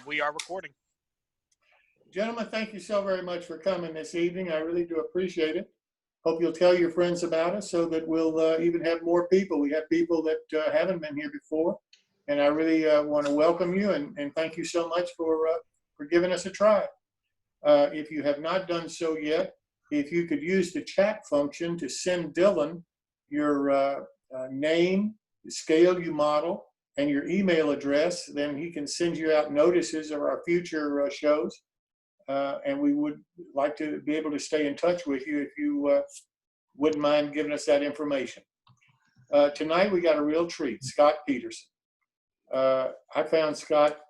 we are recording. Gentlemen, thank you so very much for coming this evening. I really do appreciate it. Hope you'll tell your friends about us so that we'll even have more people. We have people that haven't been here before, and I really want to welcome you and thank you so much for giving us a try. If you have not done so yet, if you could use the chat function to send Dylan your name, the scale you model, and your email address, then he can send you out notices of our future shows. And we would like to be able to stay in touch with you if you wouldn't mind giving us that information. Tonight we got a real treat, Scott Peterson. I found Scott,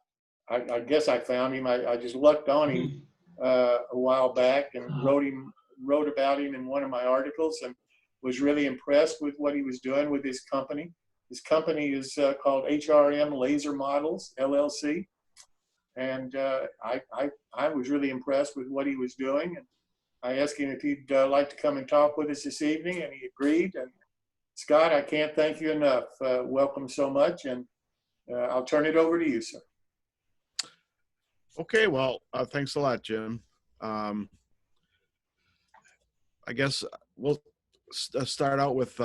I guess I found him, I just lucked on him a while back and wrote about him in one of my articles and was really impressed with what he was doing with his company. His company is called HRM Laser Models, LLC. And I was really impressed with what he was doing. And I asked him if he'd like to come and talk with us this evening, and he agreed. And Scott, I can't thank you enough. Welcome so much, and I'll turn it over to you, sir. Okay, well, thanks a lot, Jim. I guess we'll start out with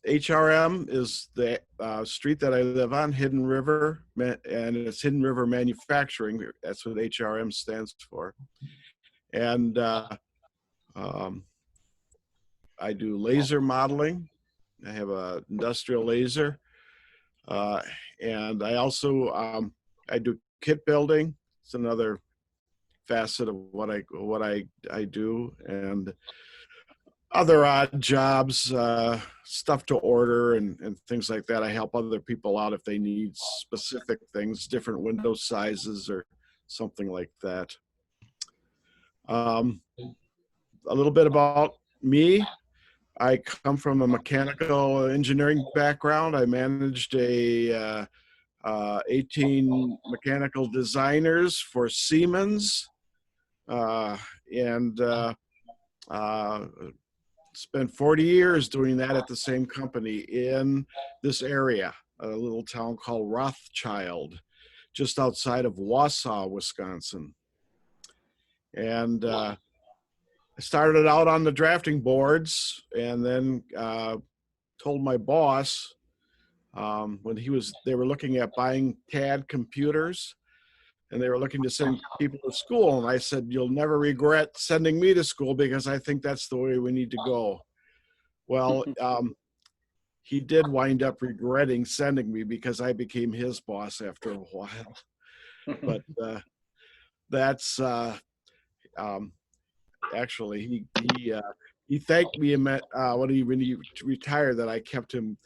HRM is the street that I live on, Hidden River, and it's Hidden River Manufacturing. That's what HRM stands for. And I do laser modeling. I have an industrial laser. And I also, I do kit building. It's another facet of what I do. And other odd jobs, stuff to order and things like that. I help other people out if they need specific things, different window sizes or something like that. A little bit about me. I come from a mechanical engineering background. I managed 18 mechanical designers for Siemens and spent 40 years doing that at the same company in this area, a little town called Rothschild, just outside of Wausau, Wisconsin. And I started out on the drafting boards and then told my boss when they were looking at buying CAD computers and they were looking to send people to school. And I said, you'll never regret sending me to school because I think that's the way we need to go. Well, he did wind up regretting sending me because I became his boss after a while. But that's actually, he thanked me when he retired that I kept him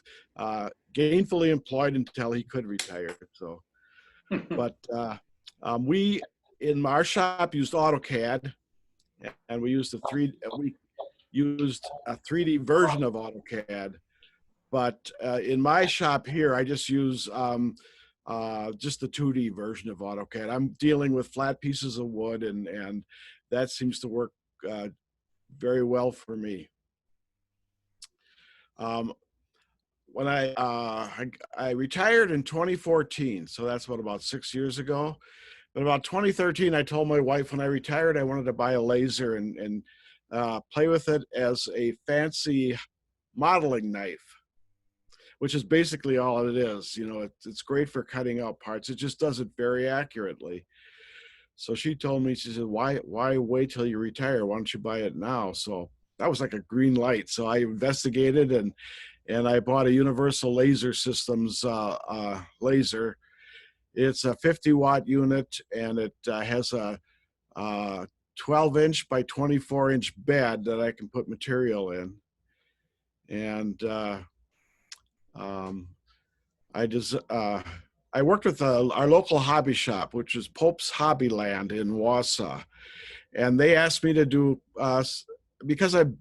gainfully employed until he could retire. So, but we in our shop used AutoCAD, and we used a 3D version of AutoCAD. But in my shop here, I just use just the 2D version of AutoCAD. I'm dealing with flat pieces of wood, and that seems to work very well for me. When I retired in 2014, so that's about 6 years ago. But about 2013, I told my wife when I retired I wanted to buy a laser and play with it as a fancy modeling knife, which is basically all it is. You know, it's great for cutting out parts. It just does it very accurately. So she told me, she said, why wait till you retire? Why don't you buy it now? So that was like a green light. So I investigated and I bought a Universal Laser Systems laser. It's a 50-watt unit, and it has a 12-inch by 24-inch bed that I can put material in. And I worked with our local hobby shop, which is Pope's Hobbyland in Wausau, and they asked me to do because I've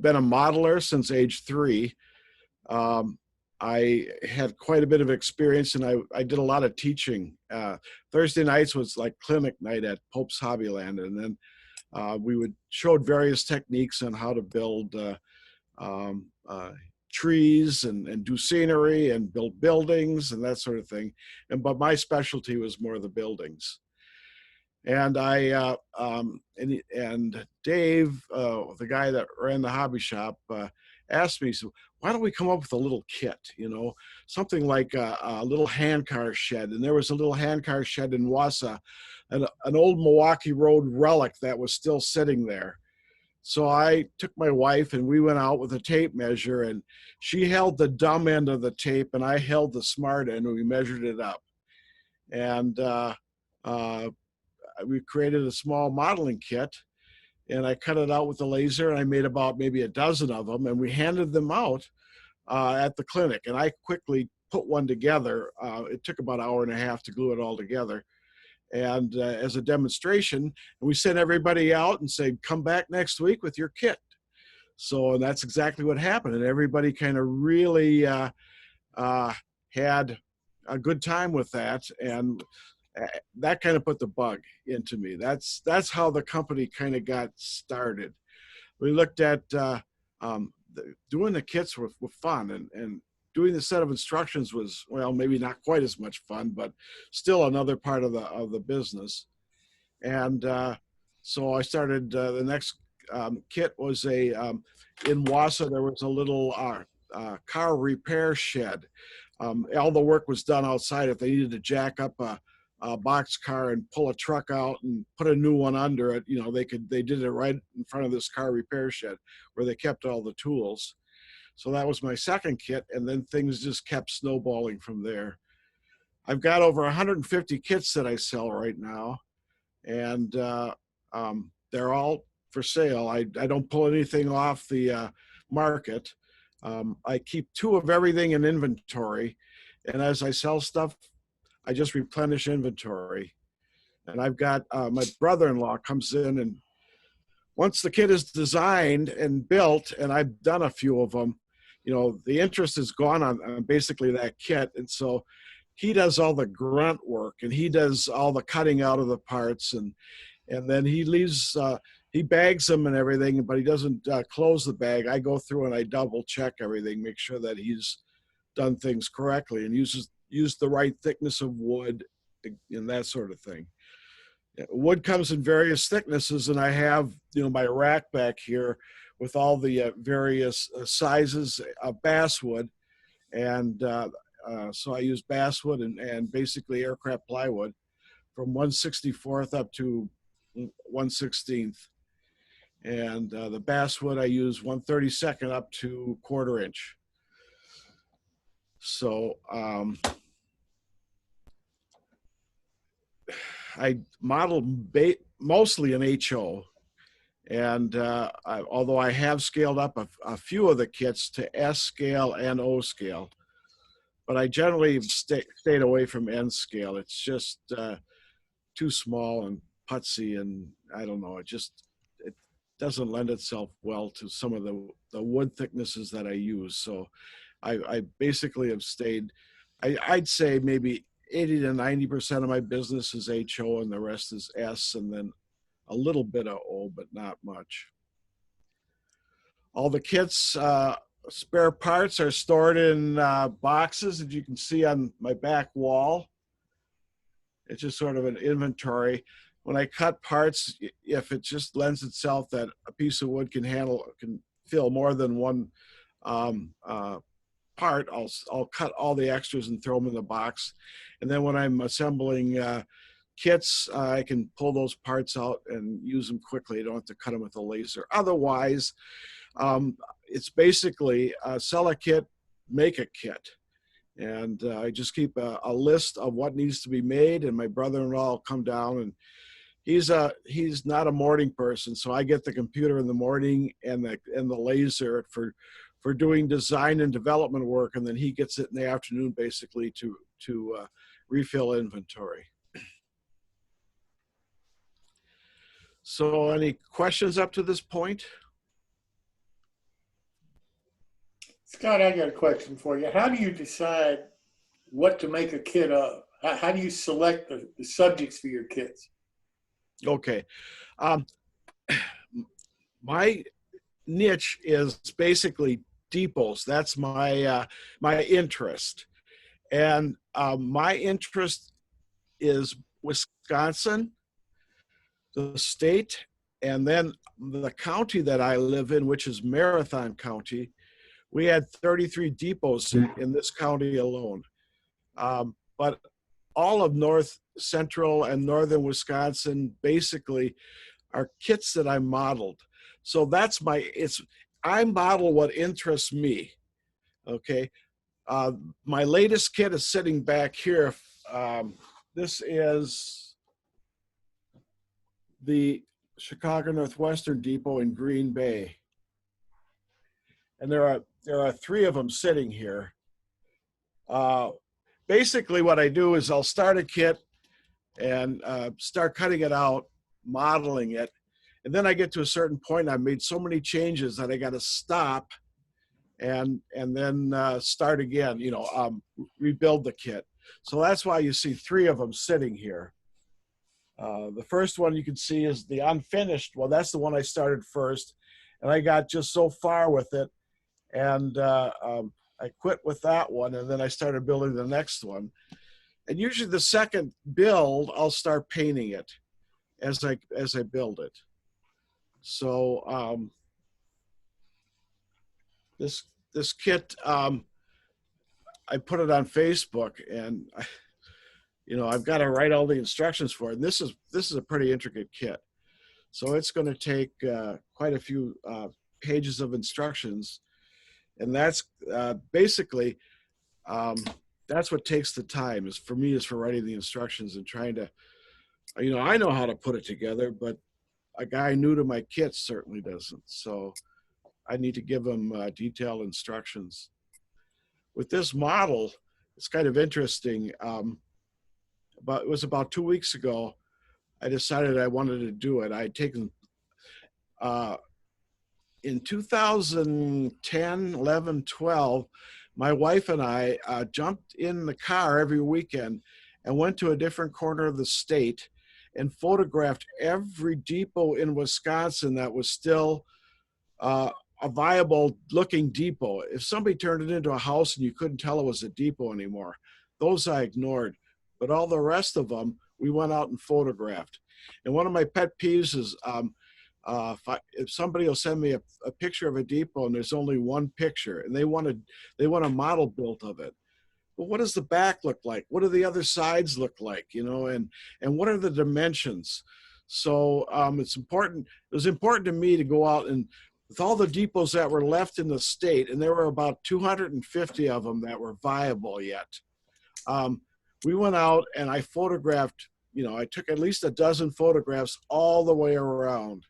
been a modeler since age 3. I had quite a bit of experience, and I did a lot of teaching. Thursday nights was like clinic night at Pope's Hobbyland, and then we showed various techniques on how to build trees and do scenery and build buildings and that sort of thing. But my specialty was more the buildings. And and Dave, the guy that ran the hobby shop, asked me, so why don't we come up with a little kit, something like a little handcar shed. And there was a little handcar shed in Wausau, an old Milwaukee Road relic that was still sitting there. So I took my wife and we went out with a tape measure, and she held the dumb end of the tape and I held the smart end, and we measured it up. And we created a small modeling kit, and I cut it out with the laser, and I made about maybe a dozen of them, and we handed them out at the clinic. And I quickly put one together. It took about an hour and a half to glue it all together. And as a demonstration, and we sent everybody out and said, come back next week with your kit. So, and that's exactly what happened. And everybody kind of really had a good time with that. And that kind of put the bug into me. That's how the company kind of got started. We looked at doing the kits were fun, and doing the set of instructions was, well, maybe not quite as much fun, but still another part of the business. And so I started the next kit was in Wausau. There was a little car repair shed. All the work was done outside. If they needed to jack up a box car and pull a truck out and put a new one under it, they did it right in front of this car repair shed where they kept all the tools. So that was my second kit, and then things just kept snowballing from there. I've got over 150 kits that I sell right now, and they're all for sale. I don't pull anything off the market. I keep 2 of everything in inventory, and as I sell stuff, I just replenish inventory. And I've got my brother-in-law comes in, and once the kit is designed and built, and I've done a few of them, the interest is gone on basically that kit. And so he does all the grunt work, and he does all the cutting out of the parts, and then he leaves, he bags them and everything, but he doesn't close the bag. I go through and I double check everything, make sure that he's done things correctly and use the right thickness of wood and that sort of thing. Wood comes in various thicknesses, and I have, my rack back here with all the various sizes of basswood. And so I use basswood and basically aircraft plywood from 1/64 up to 1/16. And the basswood I use 1/32 up to 1/4 inch. So I model mostly in HO, and although I have scaled up a few of the kits to S scale and O scale, but I generally stayed away from N scale. It's just too small and putsy, and I don't know, it doesn't lend itself well to some of the wood thicknesses that I use. So I basically have stayed, I'd say maybe 80 to 90% of my business is HO, and the rest is S, and then a little bit of O, but not much. All the kits, spare parts are stored in boxes, as you can see on my back wall. It's just sort of an inventory. When I cut parts, if it just lends itself that a piece of wood can fill more than one part, I'll cut all the extras and throw them in the box. And then when I'm assembling kits, I can pull those parts out and use them quickly. I don't have to cut them with a laser. Otherwise, it's basically sell a kit, make a kit. And I just keep a list of what needs to be made, and my brother-in-law will come down, and he's not a morning person, so I get the computer in the morning and the laser for doing design and development work, and then he gets it in the afternoon basically to refill inventory. So any questions up to this point? Scott, I got a question for you. How do you decide what to make a kit of? How do you select the subjects for your kits? Okay. My niche is basically depots. That's my interest. And my interest is Wisconsin, the state, and then the county that I live in, which is Marathon County. We had 33 depots in this county alone. But all of north central and northern Wisconsin basically are kits that I modeled. So that's I model what interests me. Okay. My latest kit is sitting back here. This is the Chicago Northwestern Depot in Green Bay. And there are three of them sitting here. Basically what I do is I'll start a kit and start cutting it out, modeling it. And then I get to a certain point, I've made so many changes that I got to stop and then start again, rebuild the kit. So that's why you see three of them sitting here. The first one you can see is the unfinished. Well, that's the one I started first, and I got just so far with it, and I quit with that one, and then I started building the next one. And usually the second build, I'll start painting it as I build it. So this kit, I put it on Facebook, and I've got to write all the instructions for it. And this is a pretty intricate kit, so it's going to take quite a few pages of instructions, and that's basically that's what takes the time. Is for writing the instructions and trying to, I know how to put it together, but a guy new to my kit certainly doesn't. So I need to give him detailed instructions. With this model, it's kind of interesting. But it was about 2 weeks ago, I decided I wanted to do it. I had taken, in 2010, 11, 12, my wife and I jumped in the car every weekend and went to a different corner of the state and photographed every depot in Wisconsin that was still a viable looking depot. If somebody turned it into a house and you couldn't tell it was a depot anymore, those I ignored. But all the rest of them, we went out and photographed. And one of my pet peeves is if somebody will send me a picture of a depot and there's only one picture and they want a model built of it. But what does the back look like? What do the other sides look like? And what are the dimensions? So it was important to me to go out and with all the depots that were left in the state, and there were about 250 of them that were viable yet. We went out and I photographed, I took at least a dozen photographs all the way around.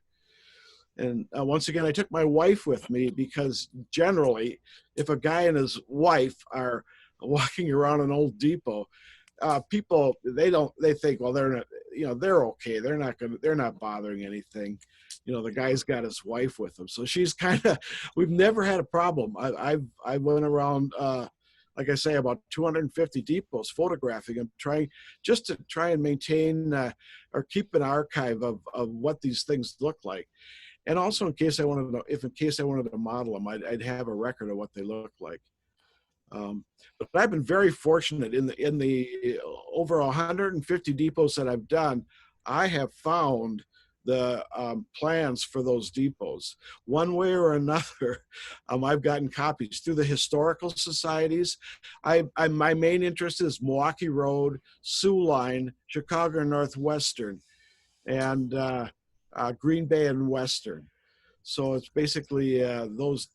And once again, I took my wife with me because generally, if a guy and his wife are walking around an old depot, people, they think, well, they're not, they're okay. They're not bothering anything. The guy's got his wife with him. So she's we've never had a problem. I went around, like I say, about 250 depots photographing them, trying and maintain or keep an archive of what these things look like. And also in case I wanted to model them, I'd have a record of what they look like. But I've been very fortunate in the over 150 depots that I've done. I have found the plans for those depots one way or another. I've gotten copies through the historical societies. My main interest is Milwaukee Road, Sioux Line, Chicago Northwestern, and Green Bay and Western. So it's basically those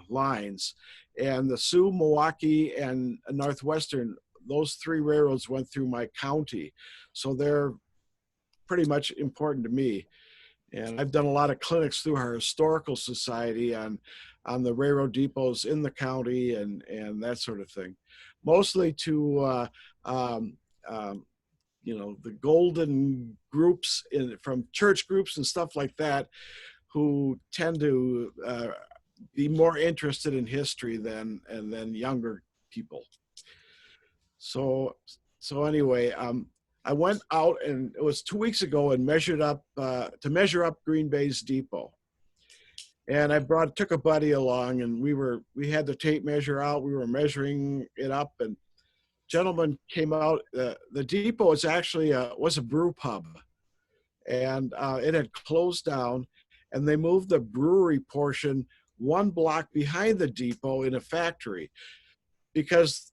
lines. And the Sioux, Milwaukee, and Northwestern, those three railroads went through my county. So they're pretty much important to me. And I've done a lot of clinics through our historical society on the railroad depots in the county and that sort of thing. Mostly to the golden groups from church groups and stuff like that, who tend to be more interested in history than younger people. So anyway, I went out, and it was 2 weeks ago, and measured up to measure up Green Bay's depot. And took a buddy along, and we had the tape measure out. We were measuring it up, and gentleman came out. The depot is actually was a brew pub, and it had closed down, and they moved the brewery portion one block behind the depot in a factory because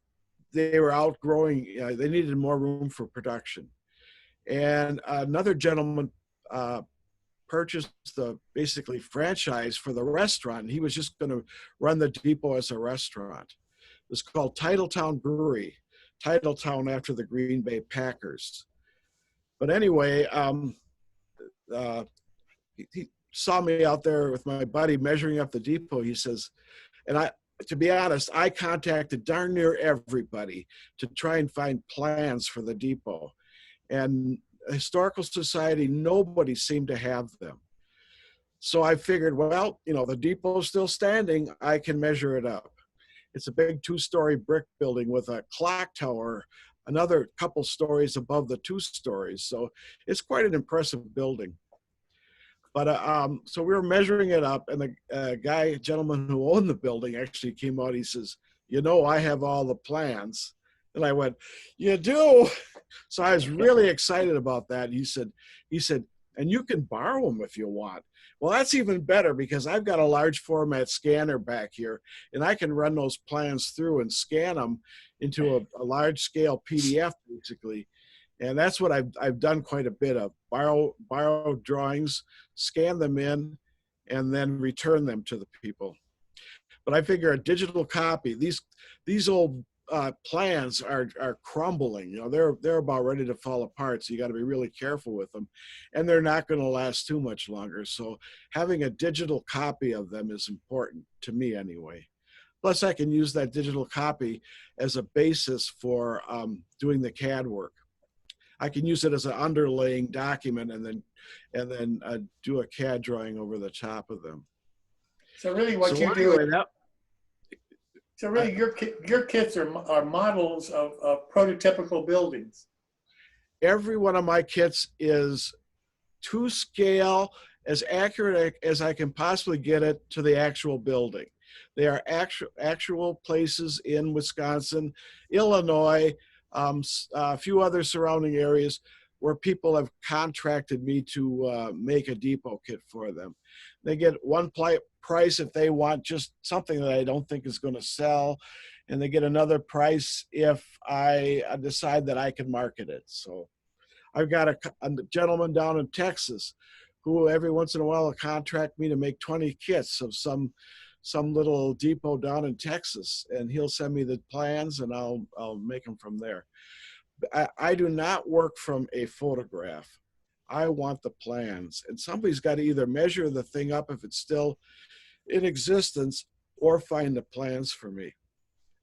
they were outgrowing. They needed more room for production. And another gentleman purchased the basically franchise for the restaurant. He was just going to run the depot as a restaurant. It was called Titletown Brewery, Titletown after the Green Bay Packers. But anyway, he saw me out there with my buddy measuring up the depot. He says, and to be honest, I contacted darn near everybody to try and find plans for the depot. And Historical Society, nobody seemed to have them. So I figured, well, the depot's still standing. I can measure it up. It's a big 2-story brick building with a clock tower, another couple stories above the 2 stories. So it's quite an impressive building. But so we were measuring it up, and the gentleman who owned the building actually came out. He says, I have all the plans. And I went, you do? So I was really excited about that. He said, and you can borrow them if you want. Well, that's even better because I've got a large format scanner back here, and I can run those plans through and scan them into a large scale PDF basically. And that's what I've done quite a bit of. Borrow drawings, scan them in, and then return them to the people. But I figure a digital copy, these old plans are crumbling. They're about ready to fall apart. So you got to be really careful with them, and they're not going to last too much longer. So having a digital copy of them is important to me anyway. Plus, I can use that digital copy as a basis for doing the CAD work. I can use it as an underlaying document and then do a CAD drawing over the top of them. So really, what you do. So really, your kits are models of prototypical buildings. Every one of my kits is to scale, as accurate as I can possibly get it to the actual building. They are actual places in Wisconsin, Illinois, a few other surrounding areas where people have contracted me to make a depot kit for them. They get one price if they want just something that I don't think is going to sell, and they get another price if I decide that I can market it. So I've got a gentleman down in Texas who every once in a while will contract me to make 20 kits of some little depot down in Texas, and he'll send me the plans and I'll make them from there. I do not work from a photograph. I want the plans, and somebody's got to either measure the thing up if it's still in existence or find the plans for me.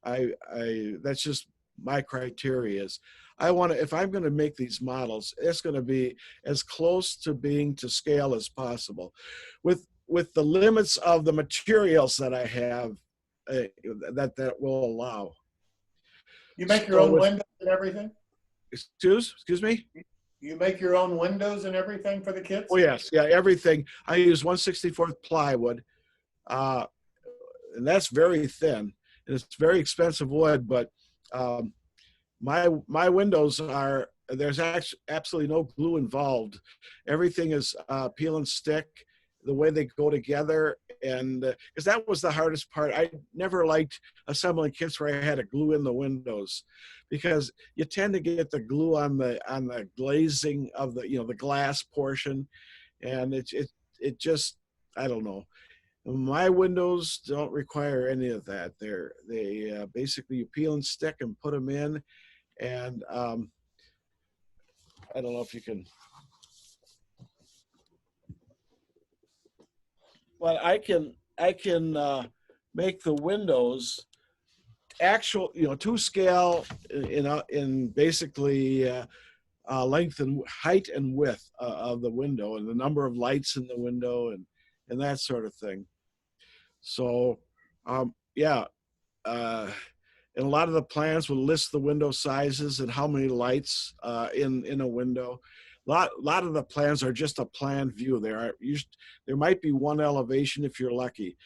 That's just my criteria. Is I want to, if I'm going to make these models, it's going to be as close to being to scale as possible, with the limits of the materials that I have that will allow. You make your own windows and everything? Excuse me? You make your own windows and everything for the kits? Oh, yes. Yeah, everything. I use 1/64 plywood, and that's very thin. And it's very expensive wood, but my windows there's absolutely no glue involved. Everything is peel and stick, the way they go together. And because that was the hardest part. I never liked assembling kits where I had to glue in the windows, because you tend to get the glue on the glazing of the glass portion, and it just, I don't know. My windows don't require any of that. They basically, you peel and stick and put them in, and I don't know if you can. But I can make the windows actual, to scale in basically length and height and width of the window, and the number of lights in the window, and that sort of thing. So yeah, and a lot of the plans will list the window sizes and how many lights in a window. lot of the plans are just a plan view. There might be one elevation if you're lucky,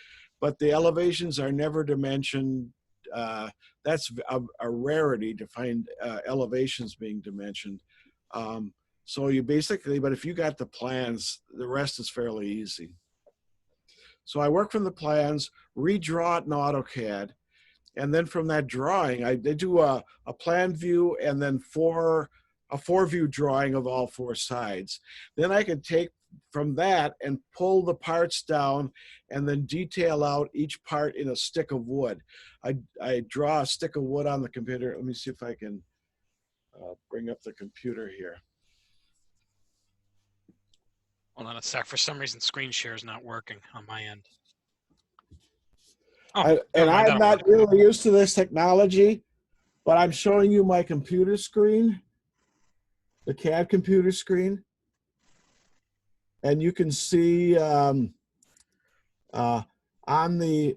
but the elevations are never dimensioned. That's a rarity to find elevations being dimensioned. So you basically, but if you got the plans, the rest is fairly easy. So I work from the plans, redraw it in AutoCAD, and then from that drawing, they do a plan view and then a 4-view drawing of all 4 sides. Then I can take from that and pull the parts down and then detail out each part in a stick of wood. I draw a stick of wood on the computer. Let me see if I can bring up the computer here. Hold on a sec. For some reason, screen share is not working on my end. Oh, And I'm not really used to this technology, but I'm showing you my computer screen, the CAD computer screen. And you can see on the,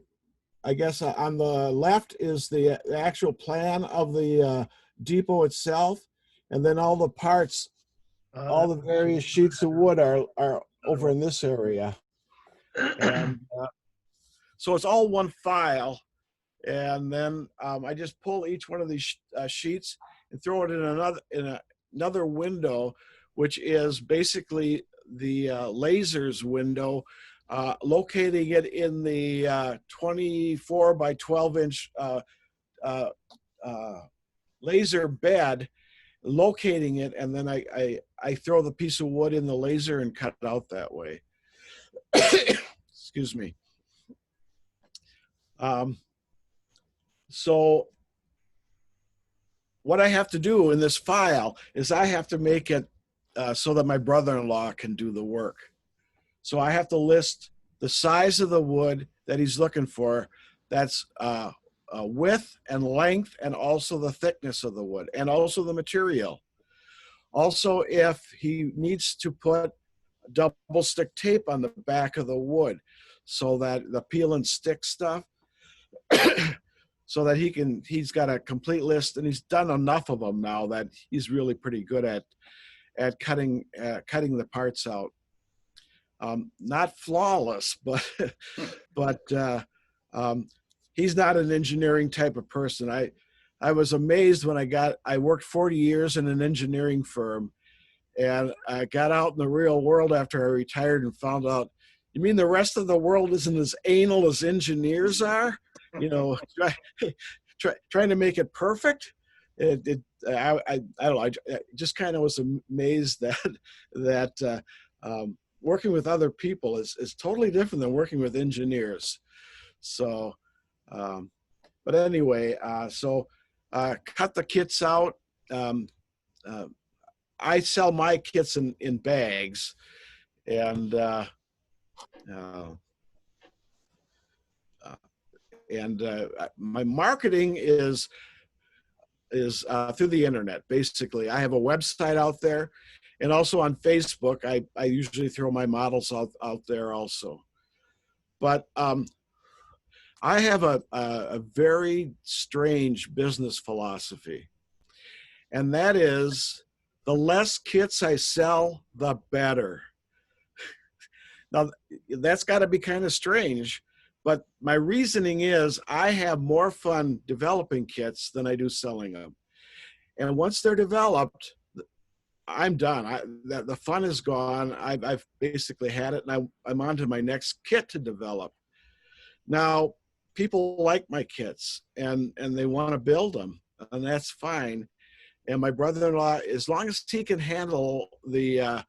I guess on the left is the actual plan of the depot itself. And then all the parts, all the various sheets of wood are over in this area. And so it's all one file. And then I just pull each one of these sheets and throw it in another window, which is basically the lasers window, locating it in the 24 by 12 inch laser bed, locating it, and then I throw the piece of wood in the laser and cut it out that way. Excuse me. So what I have to do in this file is I have to make it so that my brother-in-law can do the work. So I have to list the size of the wood that he's looking for. That's width and length, and also the thickness of the wood, and also the material. Also, if he needs to put double stick tape on the back of the wood so that the peel and stick stuff, so that he's got a complete list, and he's done enough of them now that he's really pretty good at cutting the parts out. Not flawless, but he's not an engineering type of person. I was amazed when I worked 40 years in an engineering firm, and I got out in the real world after I retired and found out, you mean the rest of the world isn't as anal as engineers are? You know, trying to make it perfect. I don't know. I just kind of was amazed that working with other people is totally different than working with engineers. So, but anyway, cut the kits out. I sell my kits in bags, and my marketing is through the internet. Basically, I have a website out there, and also on Facebook. I usually throw my models out there also. But I have a very strange business philosophy, and that is the less kits I sell, the better. Now, that's got to be kind of strange, but my reasoning is I have more fun developing kits than I do selling them. And once they're developed, I'm done. The fun is gone. I've basically had it, and I'm on to my next kit to develop. Now, people like my kits, and they want to build them, and that's fine. And my brother-in-law, as long as he can handle the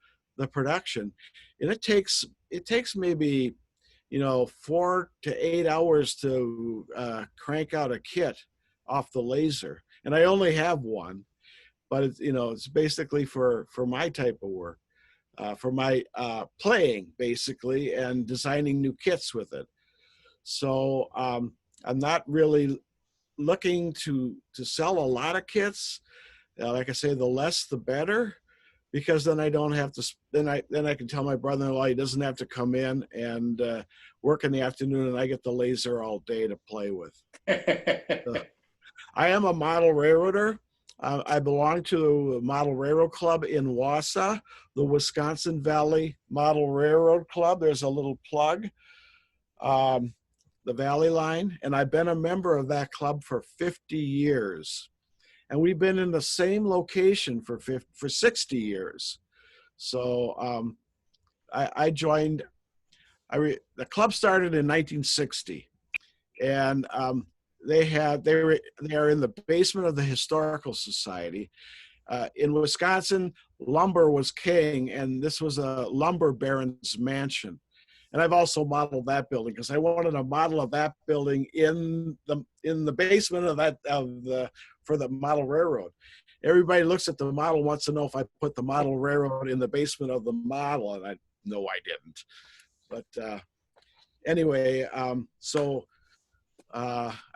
production, and it takes maybe 4 to 8 hours to crank out a kit off the laser, and I only have one, but it's basically for my type of work, for my playing basically, and designing new kits with it. So I'm not really looking to sell a lot of kits. Like I say, the less the better, because then I don't have to. Then I can tell my brother-in-law he doesn't have to come in and work in the afternoon, and I get the laser all day to play with. I am a model railroader. I belong to a Model Railroad Club in Wausau, the Wisconsin Valley Model Railroad Club. There's a little plug, um, the Valley Line, and I've been a member of that club for 50 years. And we've been in the same location for 60 years. So I joined. The club started in 1960, and they are in the basement of the Historical Society. In Wisconsin, lumber was king, and this was a lumber baron's mansion. And I've also modeled that building because I wanted a model of that building in the basement for the model railroad. Everybody looks at the model, wants to know if I put the model railroad in the basement of the model, and I didn't. But anyway, I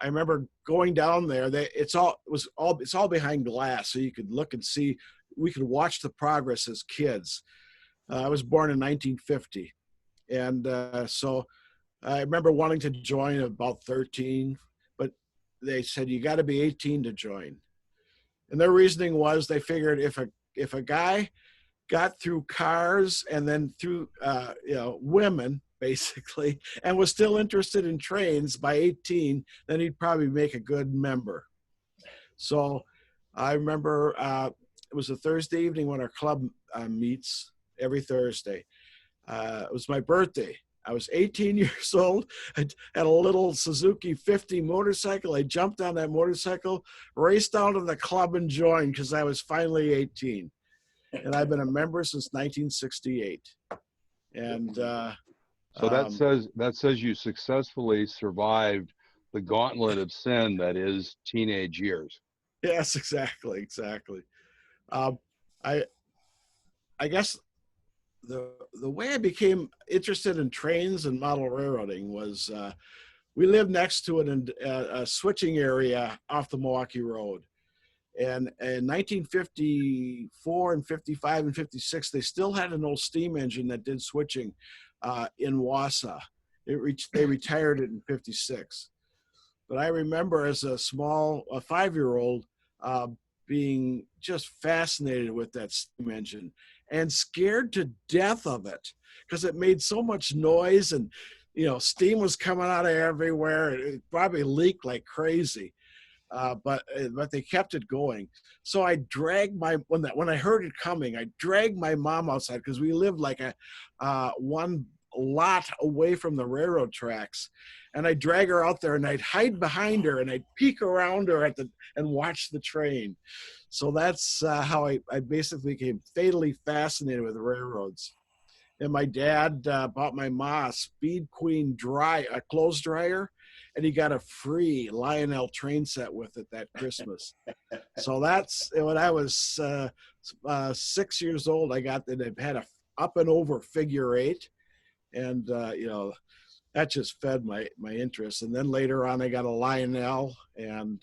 remember going down there. It's all behind glass, so you could look and see. We could watch the progress as kids. I was born in 1950, and so I remember wanting to join at about 13, but they said you got to be 18 to join. And their reasoning was they figured if a guy got through cars and then through women basically, and was still interested in trains by 18, then he'd probably make a good member. So I remember it was a Thursday evening when our club meets every Thursday. It was my birthday. I was 18 years old. I had a little Suzuki 50 motorcycle. I jumped on that motorcycle, raced down to the club and joined because I was finally 18. And I've been a member since 1968. And so that says you successfully survived the gauntlet of sin that is teenage years. Yes, exactly. I guess the way I became interested in trains and model railroading was we lived next to a switching area off the Milwaukee Road. And in 1954 and 55 and 56, they still had an old steam engine that did switching in Wausau. They retired it in 56. But I remember as a 5-year-old being just fascinated with that steam engine and scared to death of it because it made so much noise and, steam was coming out of everywhere. It probably leaked like crazy. But they kept it going. So I dragged when I heard it coming, I dragged my mom outside because we lived like one lot away from the railroad tracks, and I'd drag her out there and I'd hide behind her and I'd peek around her and watch the train. So that's how I basically became fatally fascinated with railroads. And my dad bought my ma a Speed Queen a clothes dryer, and he got a free Lionel train set with it that Christmas. So that's when I was 6 years old. I got that. It had a up and over figure 8, and that just fed my interest. And then later on, I got a Lionel and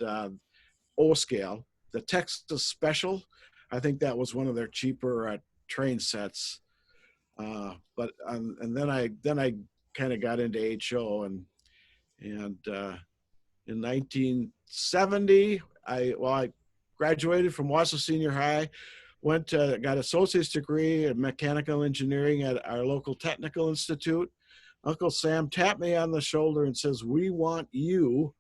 O scale, the Texas Special. I think that was one of their cheaper train sets. And then I kind of got into HO and in 1970 I graduated from Wausau Senior High, got associate's degree in mechanical engineering at our local technical institute. Uncle Sam tapped me on the shoulder and says, "We want you."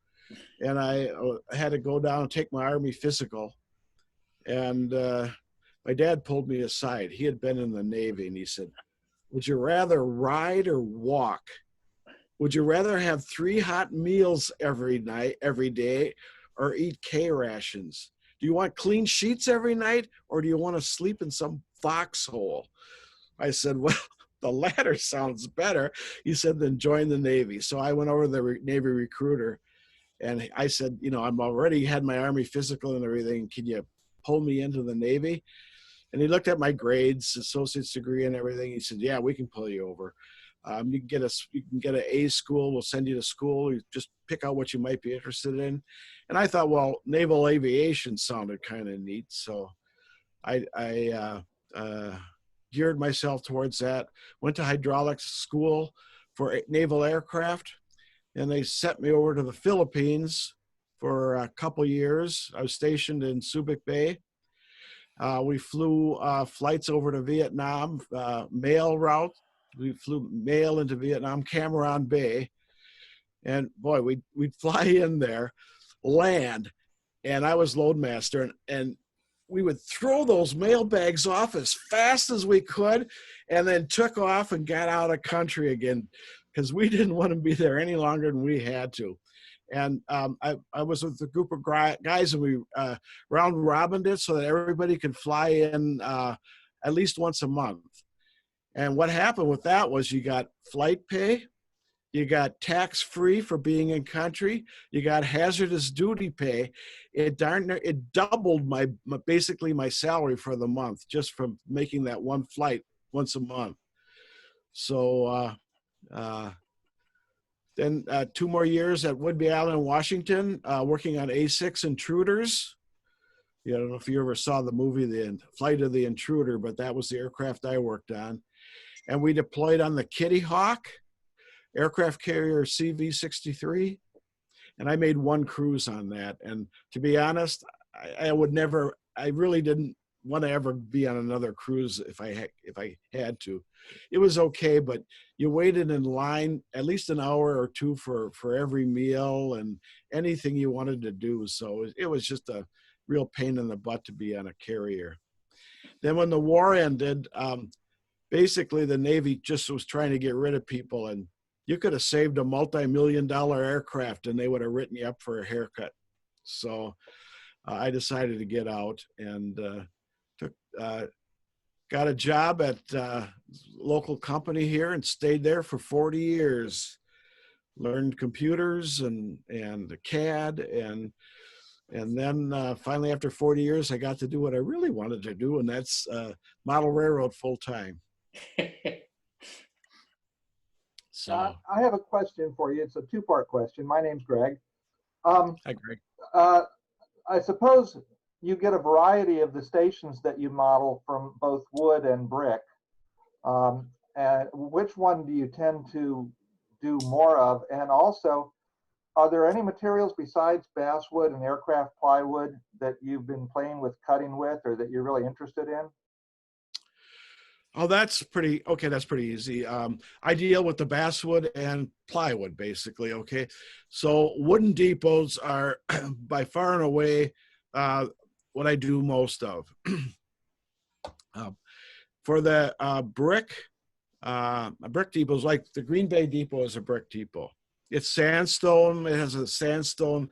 And I had to go down and take my Army physical. And my dad pulled me aside. He had been in the Navy, and he said, "Would you rather ride or walk? Would you rather have 3 hot meals every day, or eat K rations? Do you want clean sheets every night, or do you want to sleep in some foxhole?" I said, "Well, the latter sounds better." He said, "Then join the Navy." So I went over to the Navy recruiter, and I said, "I'm already had my Army physical and everything. Can you pull me into the Navy?" And he looked at my grades, associate's degree and everything. He said, "Yeah, we can pull you over. You can get an A school. We'll send you to school. You just pick out what you might be interested in." And I thought, well, naval aviation sounded kind of neat. So I geared myself towards that. Went to hydraulics school for naval aircraft. And they sent me over to the Philippines for a couple years. I was stationed in Subic Bay. We flew flights over to Vietnam, mail route. We flew mail into Vietnam, Cam Bay. And boy, we'd fly in there, land, and I was loadmaster, and we would throw those mail bags off as fast as we could, and then took off and got out of country again, because we didn't want to be there any longer than we had to. And I was with a group of guys, and we round robined it so that everybody could fly in at least once a month. And what happened with that was you got flight pay, you got tax-free for being in country, you got hazardous duty pay. It doubled basically my salary for the month just from making that one flight once a month. So then 2 more years at Whidbey Island, Washington, working on A6 intruders. I don't know if you ever saw the movie, The Flight of the Intruder, but that was the aircraft I worked on. And we deployed on the Kitty Hawk, aircraft carrier CV-63. And I made one cruise on that. And to be honest, I really didn't want to ever be on another cruise if I had to. It was okay, but you waited in line at least an hour or two for every meal and anything you wanted to do. So it was just a real pain in the butt to be on a carrier. Then when the war ended, basically the Navy just was trying to get rid of people, and you could have saved a multi-million-dollar aircraft and they would have written you up for a haircut. So I decided to get out and got a job at a local company here and stayed there for 40 years. Learned computers and CAD, and then finally after 40 years, I got to do what I really wanted to do, and that's model railroad full time. So I have a question for you. It's a two-part question. My name's Greg. Hi, Greg. I suppose you get a variety of the stations that you model from both wood and brick. And which one do you tend to do more of? And also, are there any materials besides basswood and aircraft plywood that you've been playing with cutting with, or that you're really interested in? Oh, that's pretty easy. I deal with the basswood and plywood, basically. Okay, so wooden depots are by far and away what I do most of. For the brick depots, like the Green Bay Depot is a brick depot. It's sandstone. It has a sandstone.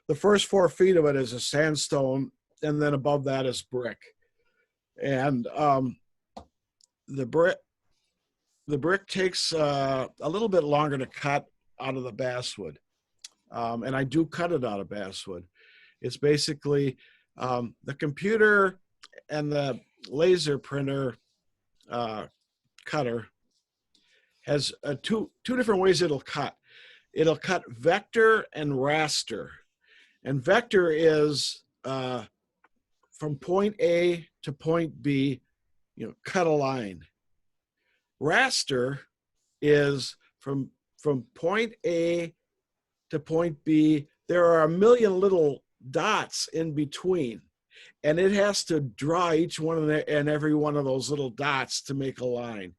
The first 4 feet of it is a sandstone, and then above that is brick. And the brick takes a little bit longer to cut out of the basswood, and I do cut it out of basswood. It's basically the computer and the laser printer cutter has two different ways it'll cut. It'll cut vector and raster, and vector is from point A to point B. Cut a line. Raster is from point A to point B. There are a million little dots in between, and it has to draw each one and every one of those little dots to make a line.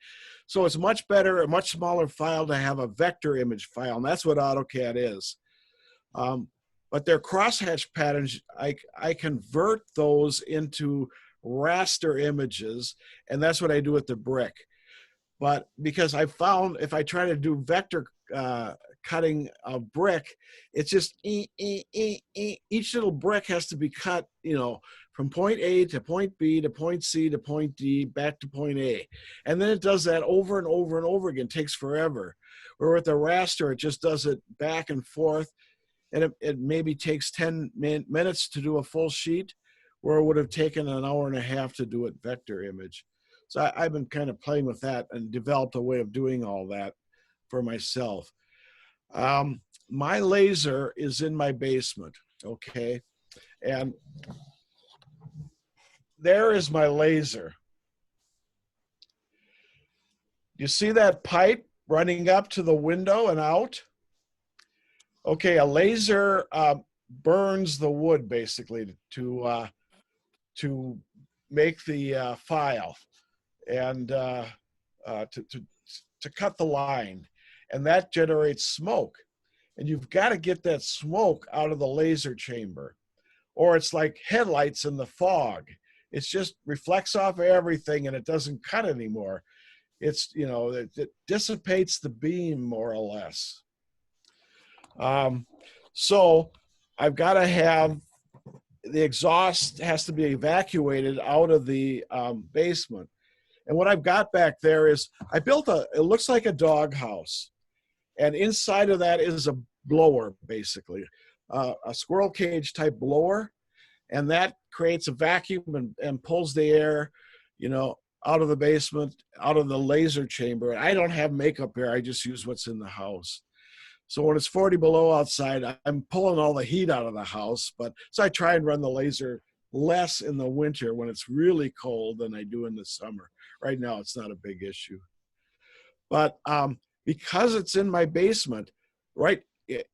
So it's much better, a much smaller file to have a vector image file, and that's what AutoCAD is. But their crosshatch patterns, I convert those into raster images, and that's what I do with the brick. But because I found if I try to do vector cutting a brick, it's just each little brick has to be cut, from point A to point B to point C to point D back to point A, and then it does that over and over and over again. It takes forever. Where with the raster, it just does it back and forth, and it maybe takes 10 minutes to do a full sheet, where it would have taken an hour and a half to do it vector image. So I've been kind of playing with that and developed a way of doing all that for myself. My laser is in my basement, okay? And there is my laser. You see that pipe running up to the window and out? Okay, a laser burns the wood basically to make the file and to cut the line, and that generates smoke. And you've got to get that smoke out of the laser chamber, or it's like headlights in the fog. It's just reflects off everything and it doesn't cut anymore. It's, it dissipates the beam more or less. So I've got to have the exhaust has to be evacuated out of the basement. And what I've got back there is I built it looks like a dog house. And inside of that is a blower, basically, a squirrel cage type blower. And that creates a vacuum and pulls the air, out of the basement, out of the laser chamber. And I don't have makeup air. I just use what's in the house. So when it's 40 below outside, I'm pulling all the heat out of the house. So I try and run the laser less in the winter when it's really cold than I do in the summer. Right now, it's not a big issue. But because it's in my basement, right,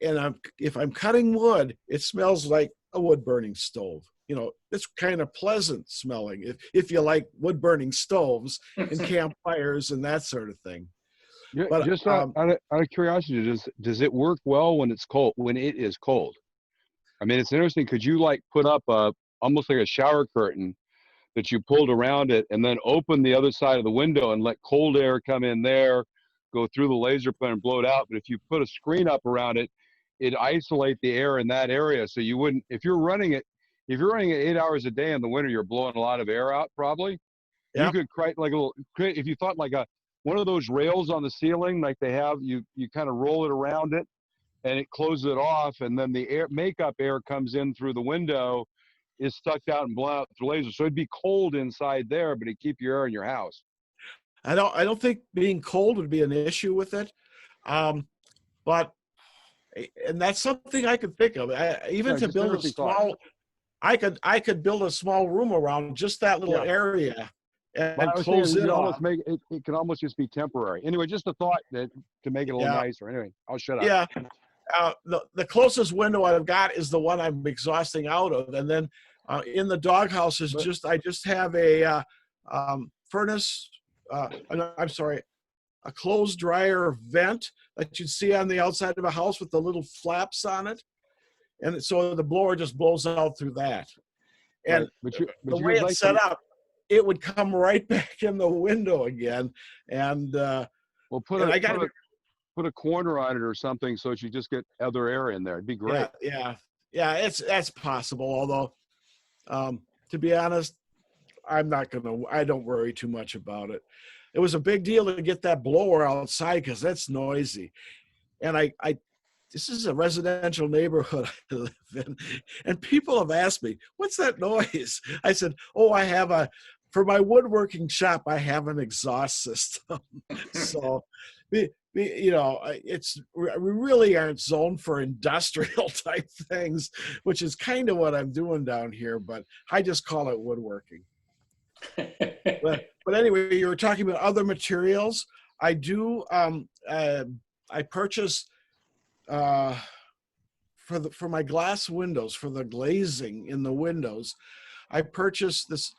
and if I'm cutting wood, it smells like a wood burning stove. It's kind of pleasant smelling if you like wood burning stoves and campfires and that sort of thing. But Just out of curiosity, does it work well when it's cold? When it is cold, I mean, it's interesting. Could you put up almost like a shower curtain that you pulled around it, and then open the other side of the window and let cold air come in there, go through the laser plan and blow it out? But if you put a screen up around it, it'd isolate the air in that area, so you wouldn't. If you're running it 8 hours a day in the winter, you're blowing a lot of air out probably. Yep. You could create if you thought one of those rails on the ceiling, like they have, you kind of roll it around it and it closes it off, and then the makeup air comes in through the window, is sucked out and blown out through laser. So it'd be cold inside there, but it'd keep your air in your house. I don't think being cold would be an issue with it. But and that's something I could think of. To build a small, I could build a small room around just that little area and close it off. It can almost just be temporary. Anyway, just a thought that to make it a little nicer. Anyway, I'll shut up. Yeah. The closest window I've got is the one I'm exhausting out of, and then in the doghouse is I just have a furnace. I'm sorry, a clothes dryer vent that you'd see on the outside of a house with the little flaps on it, and so the blower just blows out through that. And but the way it's set up, it would come right back in the window again. And put a corner on it or something so that you just get other air in there. It'd be great. Yeah. That's possible. Although, to be honest, I don't worry too much about it. It was a big deal to get that blower outside because that's noisy. And this is a residential neighborhood I live in, and people have asked me, "What's that noise?" I said, "Oh, for my woodworking shop, I have an exhaust system." So, we really aren't zoned for industrial type things, which is kind of what I'm doing down here, but I just call it woodworking. But anyway, you were talking about other materials. I do. I purchased for my glass windows, for the glazing in the windows. I purchased this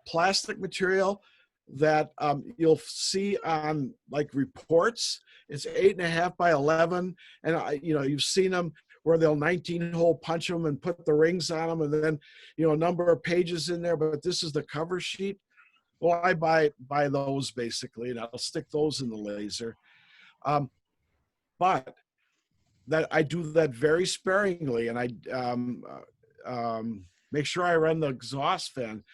plastic material that you'll see on reports. It's 8.5 by 11, and you've seen them where they'll 19-hole punch them and put the rings on them, and then a number of pages in there. But this is the cover sheet. Well, I buy those basically, and I'll stick those in the laser. But that I do that very sparingly, and I make sure I run the exhaust fan,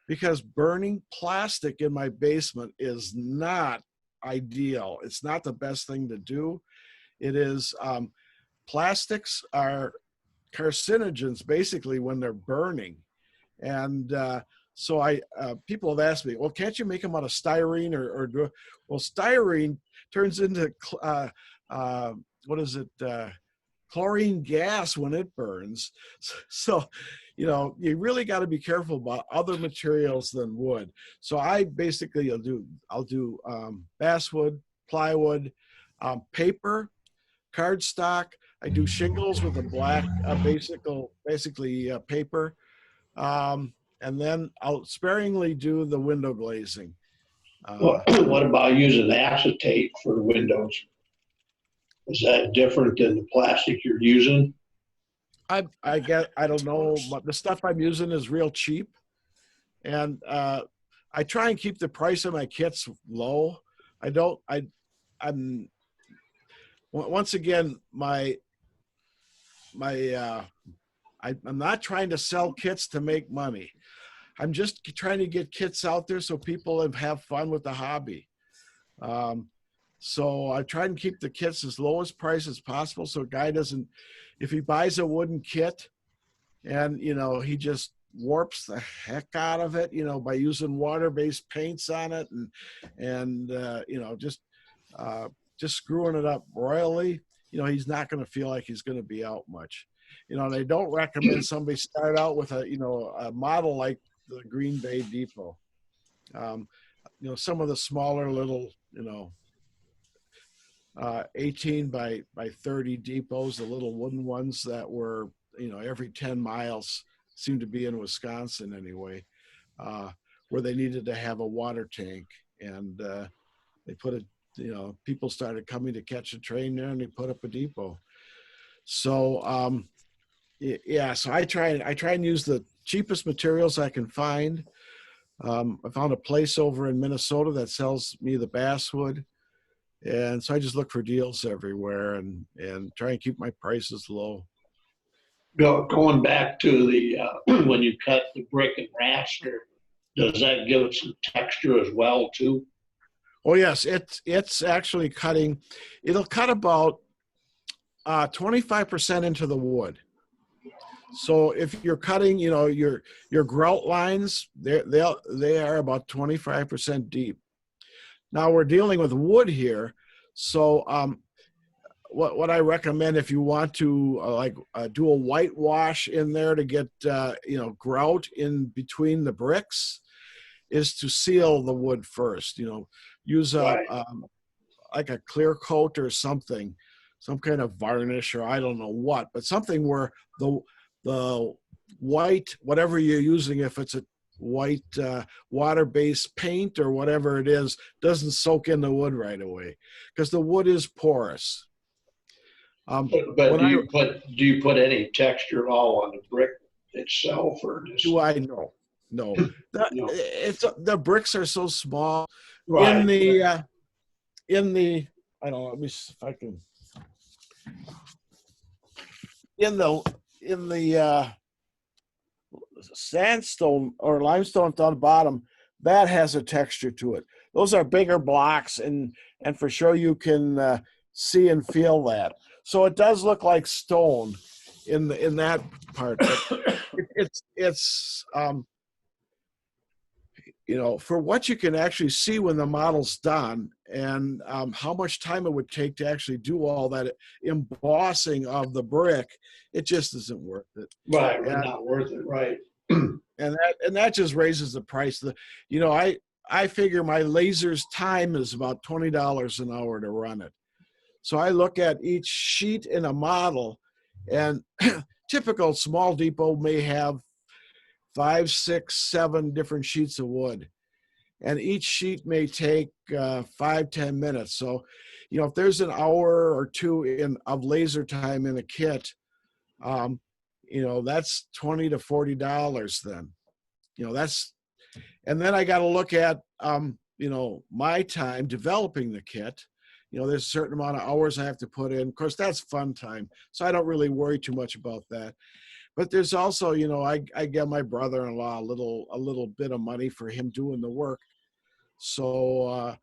because burning plastic in my basement is not ideal. It's not the best thing to do. It is, plastics are carcinogens basically when they're burning. And so people have asked me, well, can't you make them out of styrene well, styrene turns into, chlorine gas when it burns. So, you really got to be careful about other materials than wood. So I basically, I'll do basswood, plywood, paper, cardstock, I do shingles with a black, basically paper. And then I'll sparingly do the window glazing. What about using acetate for the windows? Is that different than the plastic you're using? I don't know, but the stuff I'm using is real cheap, and I try and keep the price of my kits low. I don't. I'm once again I'm not trying to sell kits to make money. I'm just trying to get kits out there so people have fun with the hobby. So I try and keep the kits as low as price as possible, so a guy doesn't, if he buys a wooden kit and he just warps the heck out of it, by using water-based paints on it and just screwing it up royally, he's not going to feel like he's going to be out much. And I don't recommend somebody start out with a model like the Green Bay Depot. Some of the smaller little, 18 by 30 depots, the little wooden ones that were, every 10 miles, seemed to be in Wisconsin anyway, where they needed to have a water tank. And they put people started coming to catch a train there, and they put up a depot. So, yeah, so I try and use the cheapest materials I can find. I found a place over in Minnesota that sells me the basswood. And so I just look for deals everywhere and try and keep my prices low. Going back to the when you cut the brick and raster, does that give it some texture as well too? Oh yes, it's actually cutting. It'll cut about 25% into the wood. So if you're cutting, your grout lines, they are about 25% deep. Now we're dealing with wood here, so what I recommend if you want to do a whitewash in there to get grout in between the bricks, is to seal the wood first. Use Right. like a clear coat or something, some kind of varnish or I don't know what, but something where the white, whatever you're using, if it's a white water-based paint or whatever it is, doesn't soak in the wood right away, because the wood is porous. But do you put any texture at all on the brick itself, or just? Do I know? No. No. The bricks are so small. Right. In the I don't know, let me see if I can. In the sandstone or limestone down the bottom, that has a texture to it. Those are bigger blocks, and for sure you can see and feel that. So it does look like stone in that part. But it's for what you can actually see when the model's done, and how much time it would take to actually do all that embossing of the brick, it just isn't worth it. Right, not worth it, right. And that just raises the price. I figure my laser's time is about $20 an hour to run it. So I look at each sheet in a model, and typical small depot may have 5, 6, 7 different sheets of wood, and each sheet may take 5-10 minutes. So, if there's an hour or two of laser time in a kit, that's $20 to $40 then. And then I got to look at my time developing the kit. There's a certain amount of hours I have to put in. Of course, that's fun time, so I don't really worry too much about that. But there's also, I get my brother-in-law a little bit of money for him doing the work. So,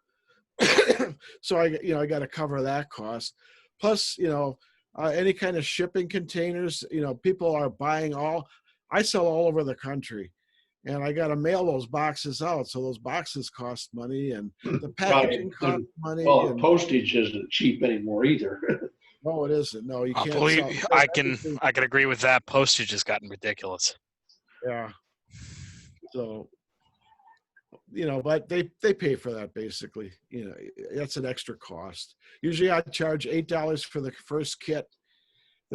so I got to cover that cost. Plus, any kind of shipping containers, people are buying I sell all over the country, and I got to mail those boxes out. So those boxes cost money, and the packaging costs money. Well, the postage isn't cheap anymore either. No, it isn't. No, you I can't. believe I can agree with that. Postage has gotten ridiculous. Yeah. So, but they pay for that basically. That's an extra cost. Usually I charge $8 for the first kit,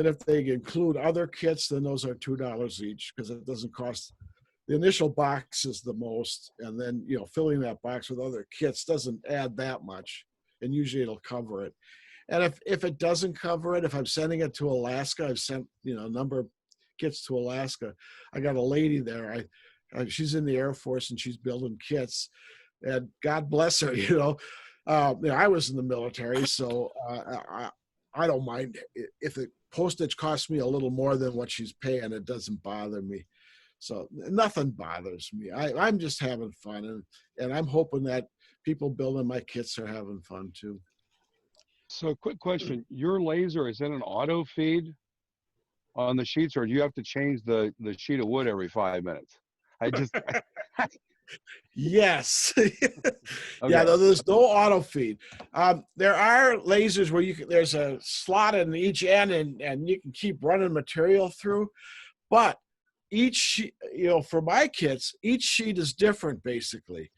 Then if they include other kits, then those are $2 each because it doesn't cost. The initial box is the most, and then filling that box with other kits doesn't add that much, and usually it'll cover it. And if it doesn't cover it, if I'm sending it to Alaska, I've sent a number of kits to Alaska. I got a lady there. She's in the Air Force and she's building kits, and God bless her. I was in the military, so I don't mind if the postage costs me a little more than what she's paying. It doesn't bother me. So nothing bothers me. I'm just having fun, and I'm hoping that people building my kits are having fun too. So quick question, your laser, is it an auto feed on the sheets, or do you have to change the sheet of wood every 5 minutes? Yes. Okay. Yeah, there's no auto feed. There are lasers where there's a slot in each end and you can keep running material through, but each sheet, for my kits, each sheet is different basically.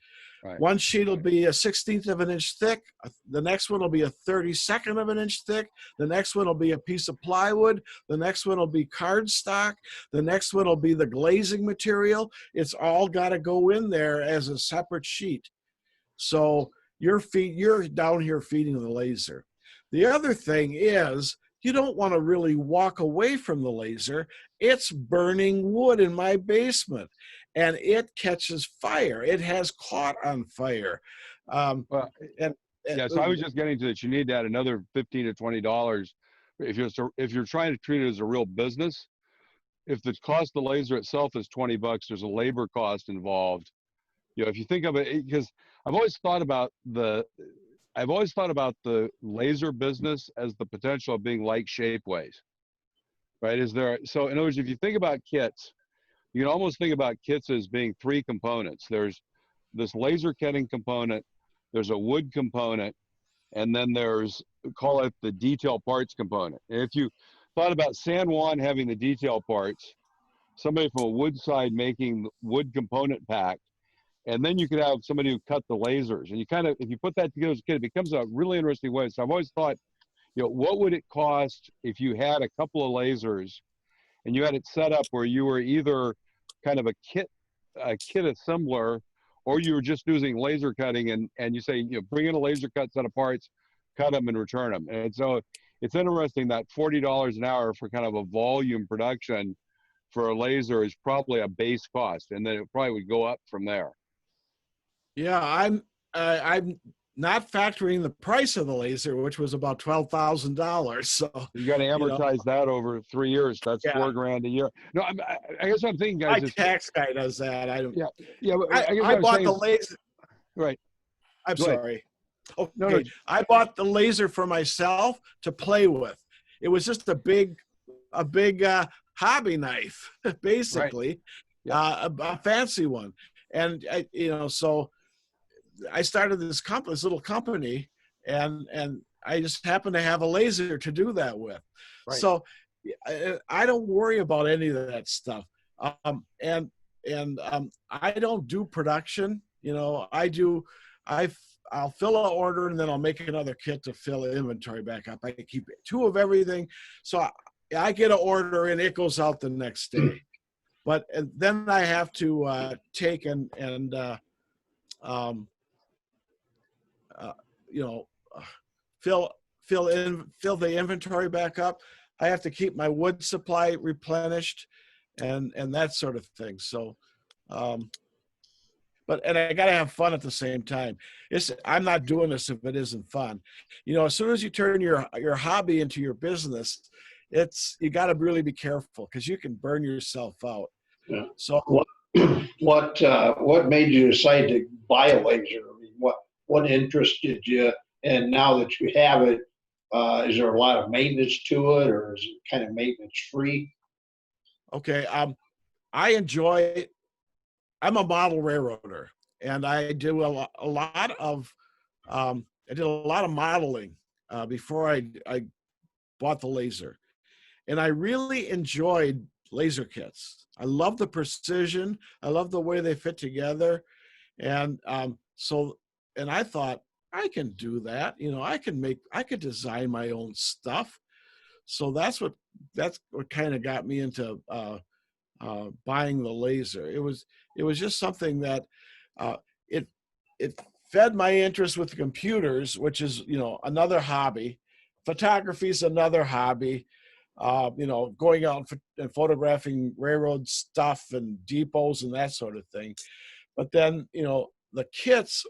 Right. One sheet will be a 1/16 of an inch thick. The next one will be a 32nd of an inch thick. The next one will be a piece of plywood. The next one will be cardstock. The next one will be the glazing material. It's all got to go in there as a separate sheet. So you're down here feeding the laser. The other thing is, you don't want to really walk away from the laser. It's burning wood in my basement, and it catches fire. It has caught on fire. Well, yeah, so I was just getting to that. You need to add another $15 to $20 if you're trying to treat it as a real business. If the cost of the laser itself is $20, there's a labor cost involved. If you think of it, because I've always thought about the laser business as the potential of being like Shapeways, right? So in other words, if you think about kits, you can almost think about kits as being three components. There's this laser cutting component, there's a wood component, and then there's, call it the detail parts component. And if you thought about San Juan having the detail parts, somebody from a wood side making wood component pack, and then you could have somebody who cut the lasers. And if you put that together as a kit, it becomes a really interesting way. So I've always thought, what would it cost if you had a couple of lasers and you had it set up where you were either kind of a kit assembler, or you were just using laser cutting, and you say, bring in a laser cut set of parts, cut them and return them. And so it's interesting that $40 an hour for kind of a volume production for a laser is probably a base cost, and then it probably would go up from there. Yeah, I'm not factoring the price of the laser, which was about $12,000. So you got to amortize that over 3 years. That's $4,000 a year. No, I guess what I'm thinking, guys, my tax guy does that. I don't. Yeah. But I bought the laser. Right. I'm sorry. Okay. No. I bought the laser for myself to play with. It was just a big hobby knife, basically, right. A fancy one. And so I started this little company, and I just happened to have a laser to do that with. Right. So I don't worry about any of that stuff. And I don't do production. I'll fill an order and then I'll make another kit to fill inventory back up. I keep 2 of everything. So I get an order and it goes out the next day. But then I have to take and fill the inventory back up. I have to keep my wood supply replenished, and that sort of thing. So, and I got to have fun at the same time. I'm not doing this if it isn't fun. As soon as you turn your hobby into your business, you got to really be careful because you can burn yourself out. Yeah. So what made you decide to buy a laser? I mean, what interested you? And now that you have it, is there a lot of maintenance to it, or is it kind of maintenance free? Okay. I'm a model railroader, and I do a lot of modeling before I bought the laser. And I really enjoyed laser kits. I love the precision. I love the way they fit together. And and I thought, I can do that. I could design my own stuff. So that's what kind of got me into buying the laser. It was just something that uh, it it fed my interest with computers, which is, you know, another hobby. Photography is another hobby. You know, going out and photographing railroad stuff and depots and that sort of thing. But then, you know, the kits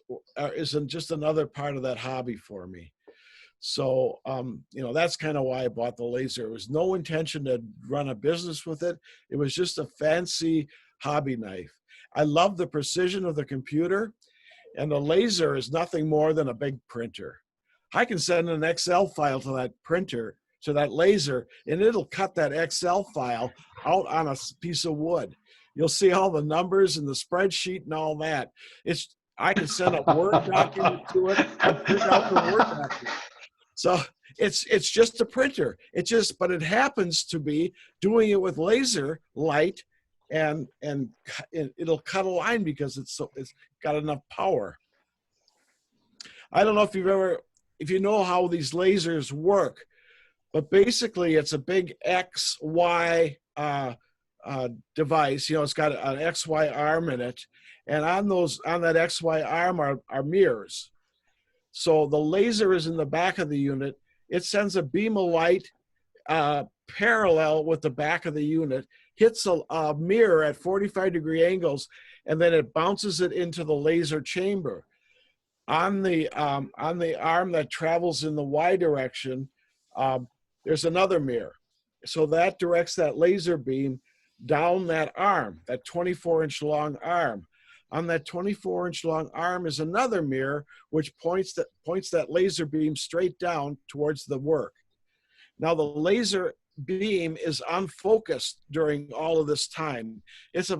isn't just another part of that hobby for me. So, you know, that's kind of why I bought the laser. It was no intention to run a business with it. It was just a fancy hobby knife. I love the precision of the computer, and the laser is nothing more than a big printer. I can send an Excel file to that printer, to that laser, and it'll cut that Excel file out on a piece of wood. You'll see all the numbers and the spreadsheet and all that. I can send a Word document to it and print out the Word document. So it's just a printer. But it happens to be doing it with laser light, and it'll cut a line because it's got enough power. I don't know if you know how these lasers work, but basically it's a big XY device. You know, it's got an XY arm in it, and on that XY arm are mirrors. So the laser is in the back of the unit. It sends a beam of light parallel with the back of the unit, hits a mirror at 45-degree angles, and then it bounces it into the laser chamber. On the arm that travels in the Y direction, there's another mirror. So that directs that laser beam down that arm, that 24-inch long arm. On that 24-inch long arm is another mirror, which points that laser beam straight down towards the work. Now the laser beam is unfocused during all of this time.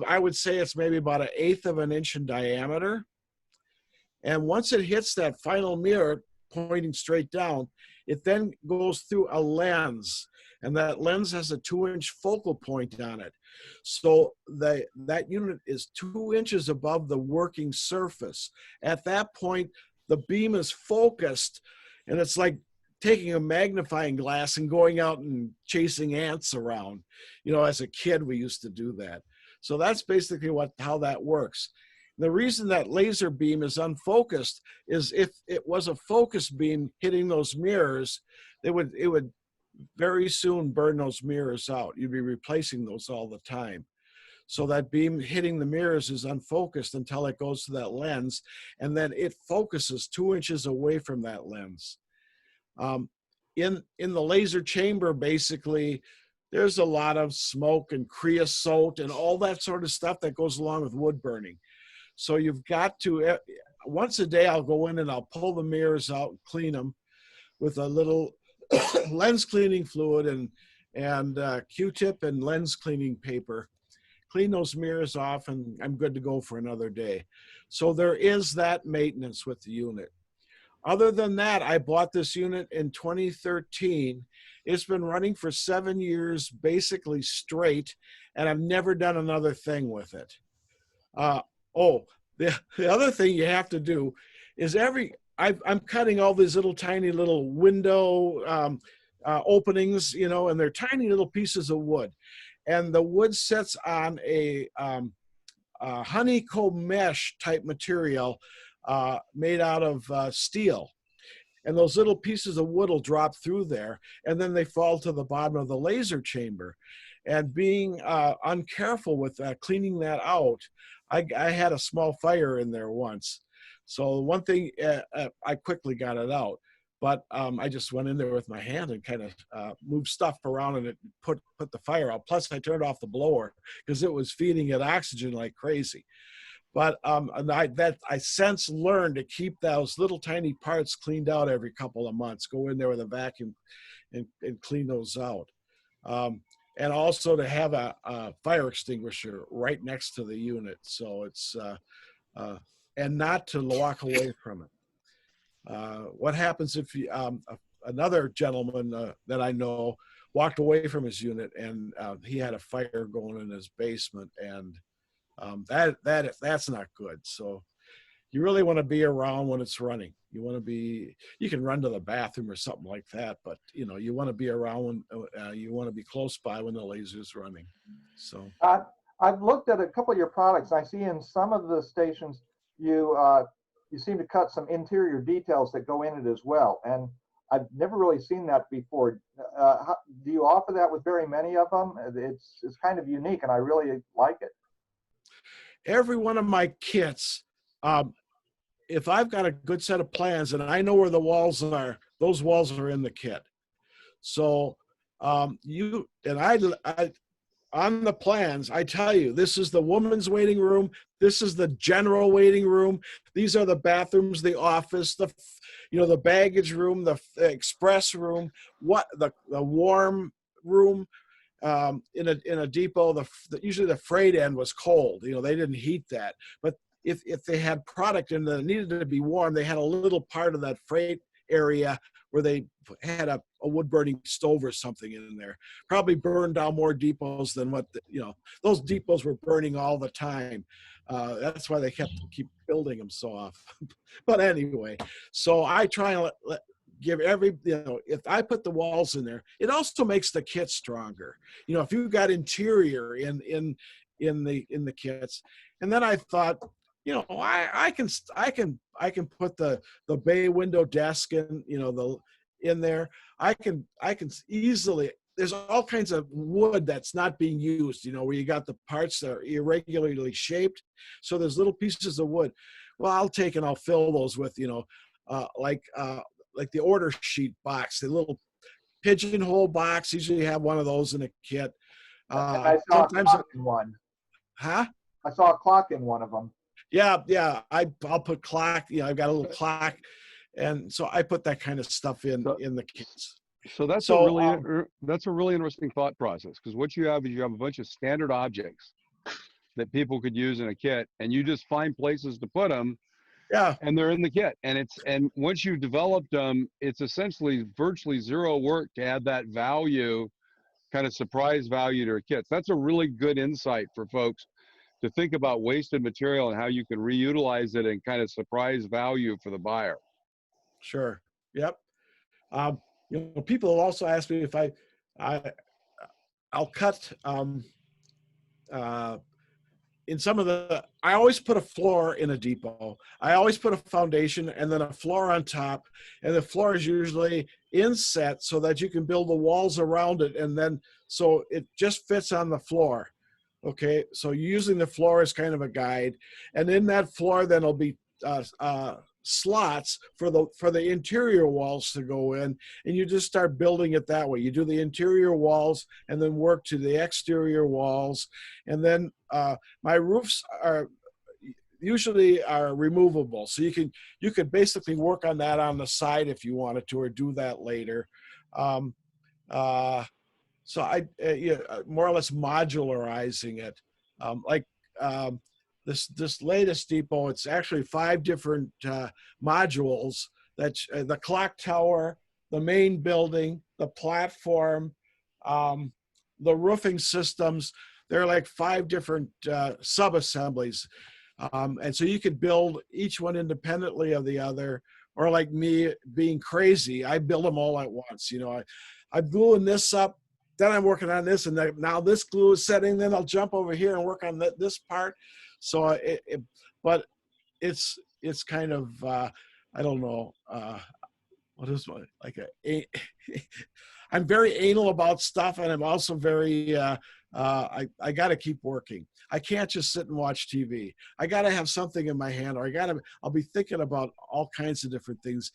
I would say it's maybe about 1/8 of an inch in diameter. And once it hits that final mirror pointing straight down, it then goes through a lens, and that lens has a 2-inch focal point on it. So that unit is 2 inches above the working surface. At that point, the beam is focused, and it's like taking a magnifying glass and going out and chasing ants around. You know, as a kid, we used to do that. So that's basically how that works. The reason that laser beam is unfocused is if it was a focus beam hitting those mirrors, it would very soon burn those mirrors out. You'd be replacing those all the time. So that beam hitting the mirrors is unfocused until it goes to that lens, and then it focuses 2 inches away from that lens. In the laser chamber, basically, there's a lot of smoke and creosote and all that sort of stuff that goes along with wood burning. So you've got to, once a day, I'll go in and I'll pull the mirrors out and clean them with a little lens cleaning fluid and Q-tip and lens cleaning paper. Clean those mirrors off, and I'm good to go for another day. So there is that maintenance with the unit. Other than that, I bought this unit in 2013. It's been running for 7 years, basically straight, and I've never done another thing with it. The other thing you have to do is I'm cutting all these tiny little window openings, you know, and they're tiny little pieces of wood. And the wood sits on a honeycomb mesh type material made out of steel. And those little pieces of wood will drop through there, and then they fall to the bottom of the laser chamber. And being uncareful with cleaning that out, I had a small fire in there once. So one thing, I quickly got it out. But I just went in there with my hand and kind of moved stuff around, and it put the fire out. Plus, I turned off the blower because it was feeding it oxygen like crazy. But I since learned to keep those little tiny parts cleaned out every couple of months. Go in there with a vacuum and clean those out. And also to have a fire extinguisher right next to the unit. So it's, and not to walk away from it. What happens if another gentleman that I know walked away from his unit, and he had a fire going in his basement, and that's not good. So you really want to be around when it's running. You want to be, you can run to the bathroom or something like that, but you know, you want to be around when you want to be close by when the laser's running. So I've looked at a couple of your products. I see in some of the stations you you seem to cut some interior details that go in it as well, and I've never really seen that before. Do you offer that with very many of them? It's kind of unique, and I really like it. every one of my kits, if I've got a good set of plans and I know where the walls are, those walls are in the kit. So you and I on the plans, I tell you, this is the woman's waiting room. This is the general waiting room. These are the bathrooms, the office, the the baggage room, the express room, what the warm room. In a depot, usually the freight end was cold. They didn't heat that. But if they had product and it needed to be warm, they had a little part of that freight area where they had a wood burning stove or something in there. Probably burned down more depots than what those depots were burning all the time. That's why they keep building them so often. But anyway, so I try and give if I put the walls in there, it also makes the kit stronger. If you've got interior in the kits, and then I thought, I can put the bay window desk in there. I can easily. There's all kinds of wood that's not being used. Where you got the parts that are irregularly shaped, so there's little pieces of wood. Well, I'll take and I'll fill those with like the order sheet box, the little pigeonhole box. Usually you have one of those in a kit. I saw a clock in one. Huh? I saw a clock in one of them. Yeah. I'll put clock. I've got a little clock, and so I put that kind of stuff in the kits. So that's a really interesting thought process, because what you have is you have a bunch of standard objects that people could use in a kit, and you just find places to put them. Yeah. And they're in the kit, and once you've developed them, it's essentially virtually zero work to add that value, kind of surprise value to your kits. That's a really good insight for folks to think about wasted material and how you can reutilize it and kind of surprise value for the buyer. Sure. Yep. People will also ask me if I'll cut in some of I always put a floor in a depot. I always put a foundation and then a floor on top, and the floor is usually inset so that you can build the walls around it, and then so it just fits on the floor. Okay, so using the floor as kind of a guide, and in that floor then will be slots for the interior walls to go in, and you just start building it that way. You do the interior walls and then work to the exterior walls, and then my roofs are usually removable, so you could basically work on that on the side if you wanted to, or do that later. So I more or less modularizing it, this latest depot. It's actually 5 different modules. That's the clock tower, the main building, the platform, the roofing systems. They're like 5 different sub-assemblies. And so you could build each one independently of the other, or like me being crazy, I build them all at once. I'm gluing this up, then I'm working on this, and now this glue is setting, then I'll jump over here and work on this part. So but it's kind of, I don't know, what is like I'm very anal about stuff, and I'm also very, I got to keep working. I can't just sit and watch TV. I got to have something in my hand, or I'll be thinking about all kinds of different things.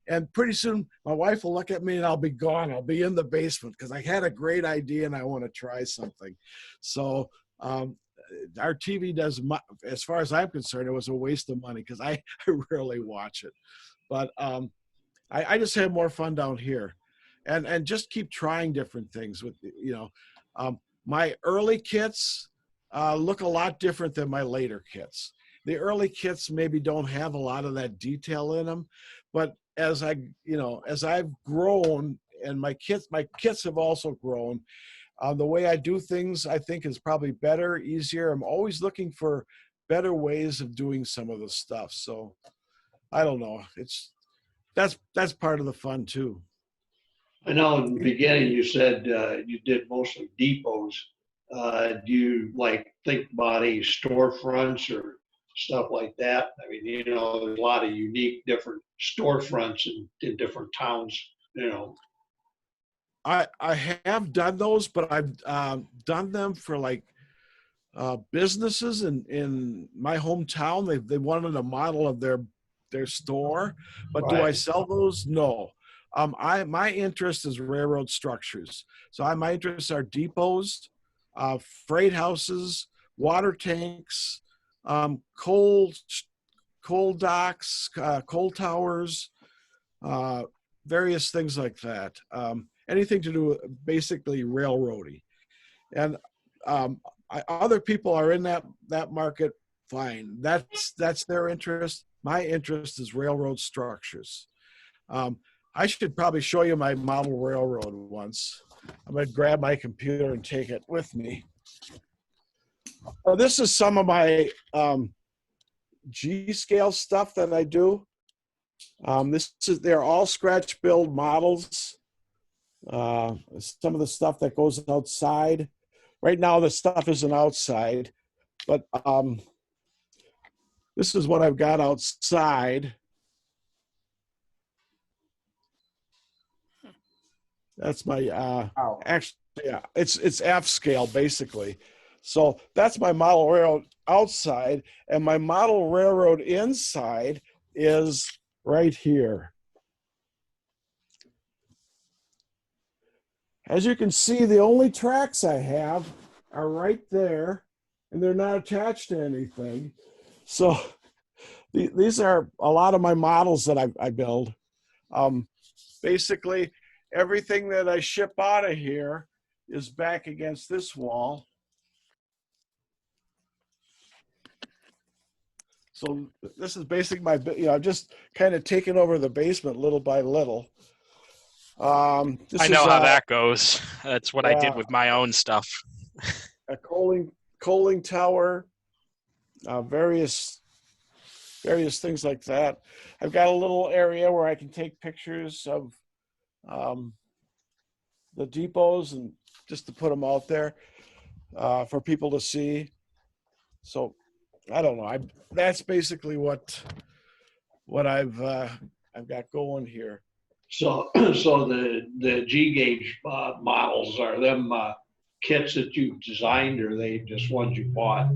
And pretty soon my wife will look at me and I'll be gone. I'll be in the basement because I had a great idea and I want to try something. So our TV does, as far as I'm concerned, it was a waste of money because I rarely watch it. But I just have more fun down here, and just keep trying different things with, my early kits look a lot different than my later kits. The early kits maybe don't have a lot of that detail in them, but as I've grown, and my kits have also grown, the way I do things, I think, is probably better, easier. I'm always looking for better ways of doing some of the stuff. So I don't know. That's part of the fun too. I know in the beginning you said you did mostly depots. Do you like think about any storefronts or stuff like that? I mean, there's a lot of unique different storefronts in different towns, I have done those, but I've done them for like businesses in my hometown. They wanted a model of their store, but do I Right. sell those? No. My interest is railroad structures. So my interests are depots, freight houses, water tanks, coal docks, coal towers, various things like that. Anything to do with basically railroading. And other people are in that market. Fine. That's their interest. My interest is railroad structures. I should probably show you my model railroad once. I'm going to grab my computer and take it with me. This is some of my G-scale stuff that I do. They're all scratch build models. Some of the stuff that goes outside. Right now, the stuff isn't outside, but this is what I've got outside. That's my actually, yeah, it's F scale basically. So that's my model railroad outside, and my model railroad inside is right here. As you can see, the only tracks I have are right there, and they're not attached to anything. So these are a lot of my models that I build. Basically, everything that I ship out of here is back against this wall. So this is basically I'm just kind of taking over the basement little by little. I know how that goes. That's what I did with my own stuff. A coaling tower, various things like that. I've got a little area where I can take pictures of the depots and just to put them out there for people to see. So I don't know. That's basically what I've got going here. So the G gauge models, are them kits that you've designed, or are they just ones you bought?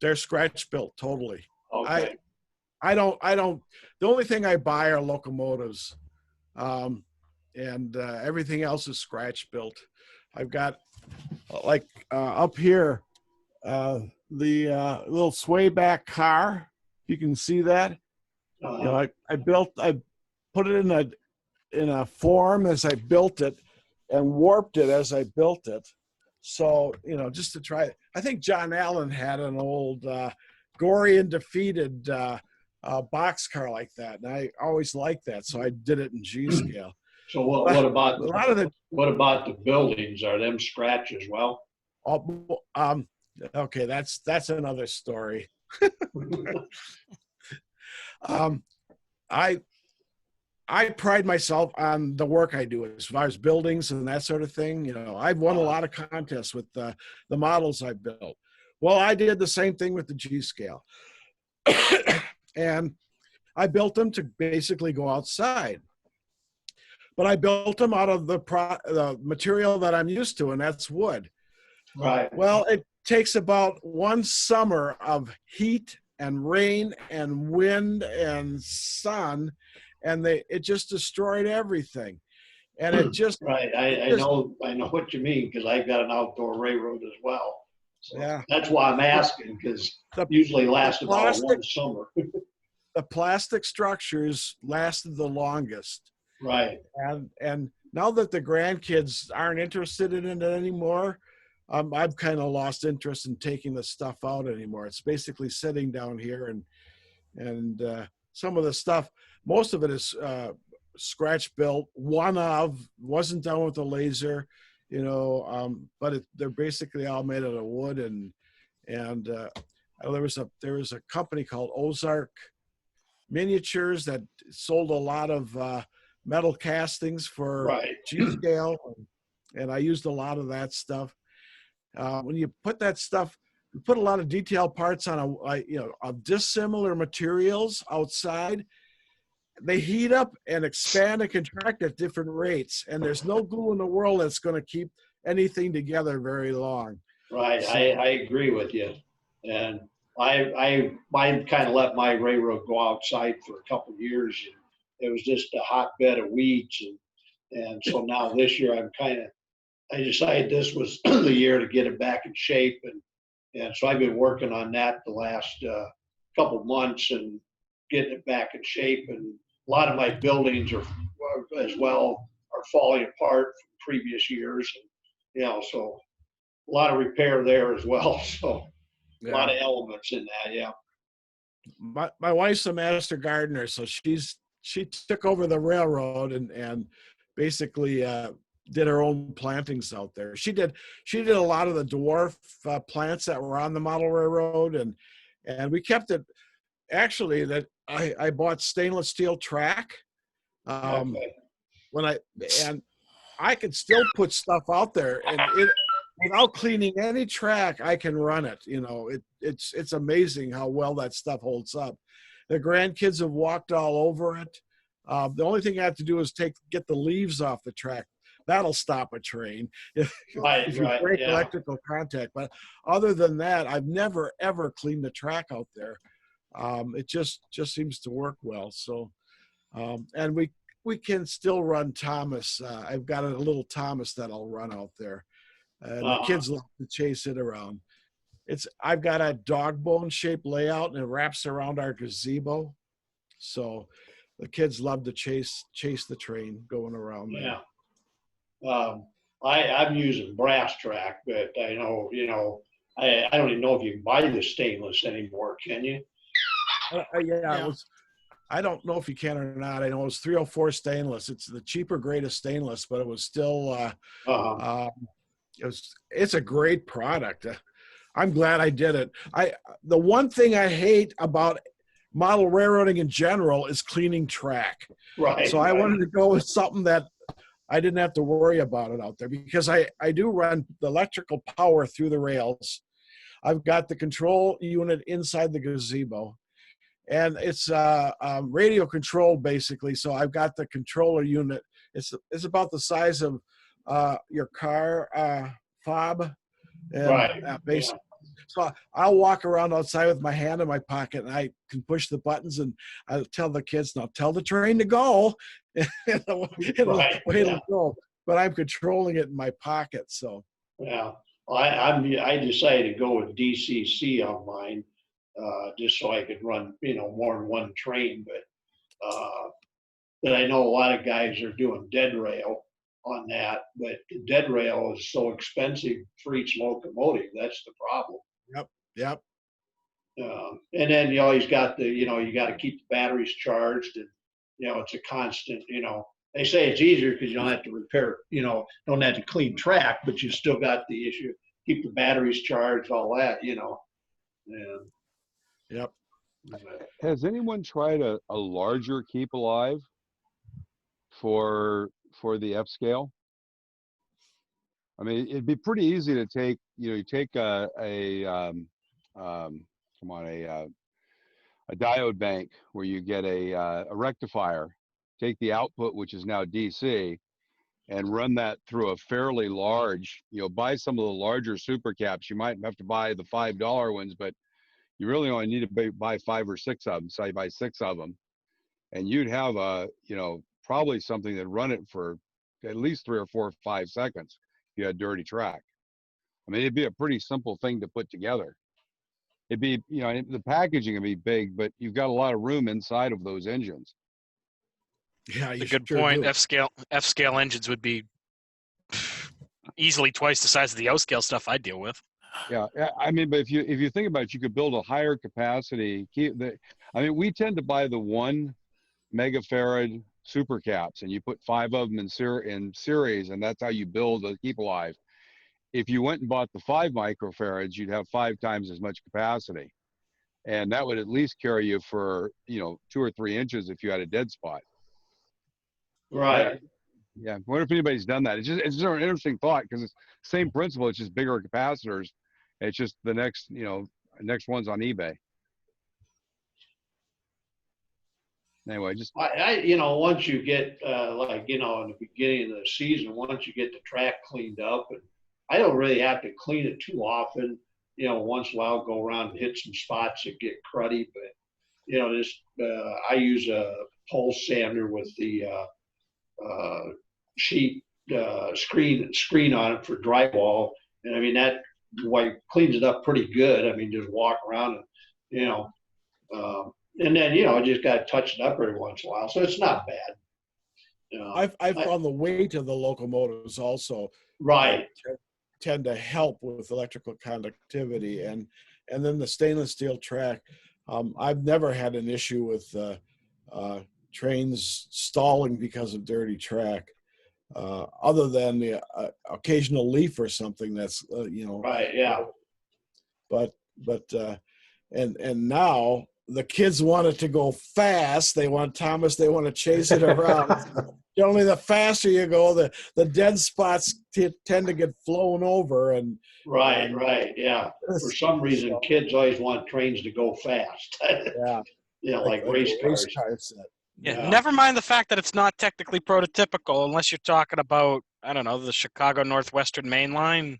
They're scratch built totally. Okay. I don't. The only thing I buy are locomotives, and everything else is scratch built. I've got up here the little sway back car. You can see that. I put it in a form as I built it, and warped it as I built it. So just to try it. I think John Allen had an old gory and defeated boxcar like that, and I always liked that, so I did it in G scale. So what about a lot of the buildings? Are them scratch as well? Okay, that's another story. I pride myself on the work I do as far as buildings and that sort of thing. I've won a lot of contests with the models I built. Well, I did the same thing with the G scale. And I built them to basically go outside. But I built them out of the material that I'm used to, and that's wood. Right. Well, it takes about one summer of heat and rain and wind and sun, and it just destroyed everything. And it just right. I know what you mean, because I've got an outdoor railroad as well. So yeah, that's why I'm asking, because usually lasts about one summer. The plastic structures lasted the longest. Right. And now that the grandkids aren't interested in it anymore, I've kind of lost interest in taking the stuff out anymore. It's basically sitting down here, and some of the stuff, most of it is scratch built. Wasn't done with a laser, but they're basically all made out of wood, and there was a company called Ozark Miniatures that sold a lot of metal castings for Right. G-scale, and I used a lot of that stuff. When you put that stuff, you put a lot of detailed parts on of dissimilar materials outside. They heat up and expand and contract at different rates, and there's no glue in the world that's going to keep anything together very long. Right. So, I agree with you. And I kind of let my railroad go outside for a couple of years. And it was just a hotbed of weeds. And so now this year I decided this was the year to get it back in shape. And so I've been working on that the last couple of months and getting it back in shape. And a lot of my buildings are falling apart from previous years. And, so a lot of repair there as well. So a lot of elements in that. Yeah. My wife's a master gardener, so she took over the railroad and basically did her own plantings out there. She did a lot of the dwarf plants that were on the model railroad, and we kept it. Actually, that I bought stainless steel track. Okay. And I could still put stuff out there, and it without cleaning any track, I can run it. It's amazing how well that stuff holds up. The grandkids have walked all over it. The only thing I have to do is get the leaves off the track. That'll stop a train if you break electrical contact. But other than that, I've never ever cleaned the track out there. It just seems to work well. So, and we can still run Thomas. I've got a little Thomas that I'll run out there. And the kids love to chase it around. I've got a dog bone shaped layout, and it wraps around our gazebo. So the kids love to chase the train going around there. Yeah. I'm using brass track, but I know, I don't even know if you can buy the stainless anymore, can you? Yeah. I don't know if you can or not. I know it was 304 stainless. It's the cheaper grade of stainless, but it was still it's a great product. I'm glad I did it. The one thing I hate about model railroading in general is cleaning track. Right. So I wanted to go with something that I didn't have to worry about it out there, because I do run the electrical power through the rails. I've got the control unit inside the gazebo, and it's radio controlled basically. So I've got the controller unit. It's about the size of your car fob. And Right. basically, so I'll walk around outside with my hand in my pocket, and I can push the buttons, and I'll tell the kids, "Now tell the train to go." It'll go. But I'm controlling it in my pocket. So yeah, I decided to go with DCC on mine, just so I could run more than one train. But I know a lot of guys are doing dead rail on that, but the dead rail is so expensive for each locomotive. That's the problem. Yep. And then you always got you got to keep the batteries charged, and it's a constant. They say it's easier because you don't have to repair, don't have to clean track, but you still got the issue. Keep the batteries charged, all that, And, yep. Has anyone tried a larger keep alive for the F scale? I mean, it'd be pretty easy to take, you take a diode bank where you get a rectifier, take the output, which is now DC, and run that through a fairly large, buy some of the larger super caps. You might have to buy the $5 ones, but you really only need to buy 5 or 6 of them. So you buy 6 of them, and you'd have probably something that run it for at least 3 or 4 or 5 seconds if you had dirty track. I mean, it'd be a pretty simple thing to put together. It'd be, the packaging would be big, but you've got a lot of room inside of those engines. Yeah, a good point. F scale engines would be easily twice the size of the O scale stuff I deal with. Yeah, I mean, but if you think about it, you could build a higher capacity. We tend to buy the 1 megafarad super caps, and you put 5 of them in series, and that's how you build a keep alive. If you went and bought the 5 microfarads, you'd have 5 times as much capacity. and that would at least carry you for 2 or 3 inches if you had a dead spot. Right. Yeah, I wonder if anybody's done that. It's just an interesting thought because it's same principle. It's just bigger capacitors. It's just the next next one's on eBay. Anyway, just once you get in the beginning of the season, once you get the track cleaned up, and I don't really have to clean it too often. Once in a while, go around and hit some spots that get cruddy, but I use a pulse sander with the sheet screen on it for drywall, and I mean that cleans it up pretty good. I mean, just walk around and and then I just got to touch it up every once in a while, so it's not bad. I've found the weight of the locomotives also Right. tend to help with electrical conductivity, and then the stainless steel track. I've never had an issue with trains stalling because of dirty track, other than the occasional leaf or something that's Right. Yeah. But and now the kids want it to go fast. They want Thomas. They want to chase it around. Only the faster you go, the dead spots tend to get flown over. And right. Yeah. For some reason, kids always want trains to go fast. Yeah. Like race cars. Yeah. Never mind the fact that it's not technically prototypical, unless you're talking about, I don't know, the Chicago Northwestern Main Line.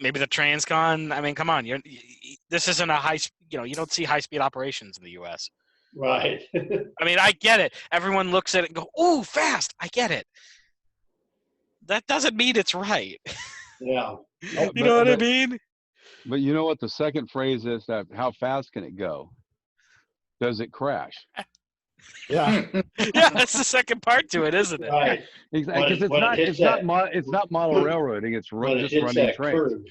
Maybe the Transcon. I mean, come on. This isn't a high. You don't see high-speed operations in the U.S. Right. I mean, I get it. Everyone looks at it and go, "Ooh, fast!" I get it. That doesn't mean it's right. Yeah. You know what I mean? But you know what the second phrase is? That how fast can it go? Does it crash? Yeah. Yeah, that's the second part to it, isn't it? Right. Exactly. Because it's not model railroading. It's just running trains. Curve,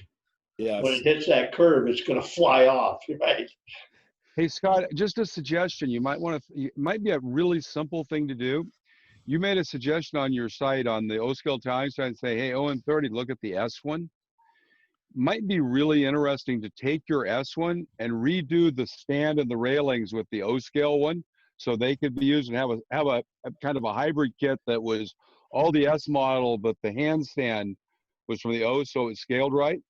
Yes. when it hits that curve, it's going to fly off. Right. Hey Scott, just a suggestion. You might be a really simple thing to do. You made a suggestion on your site on the O-scale time site and say, hey, ON30, look at the S one. Might be really interesting to take your S one and redo the stand and the railings with the O-scale one, so they could be used and have a kind of a hybrid kit that was all the S model, but the handstand was from the O, so it's scaled right.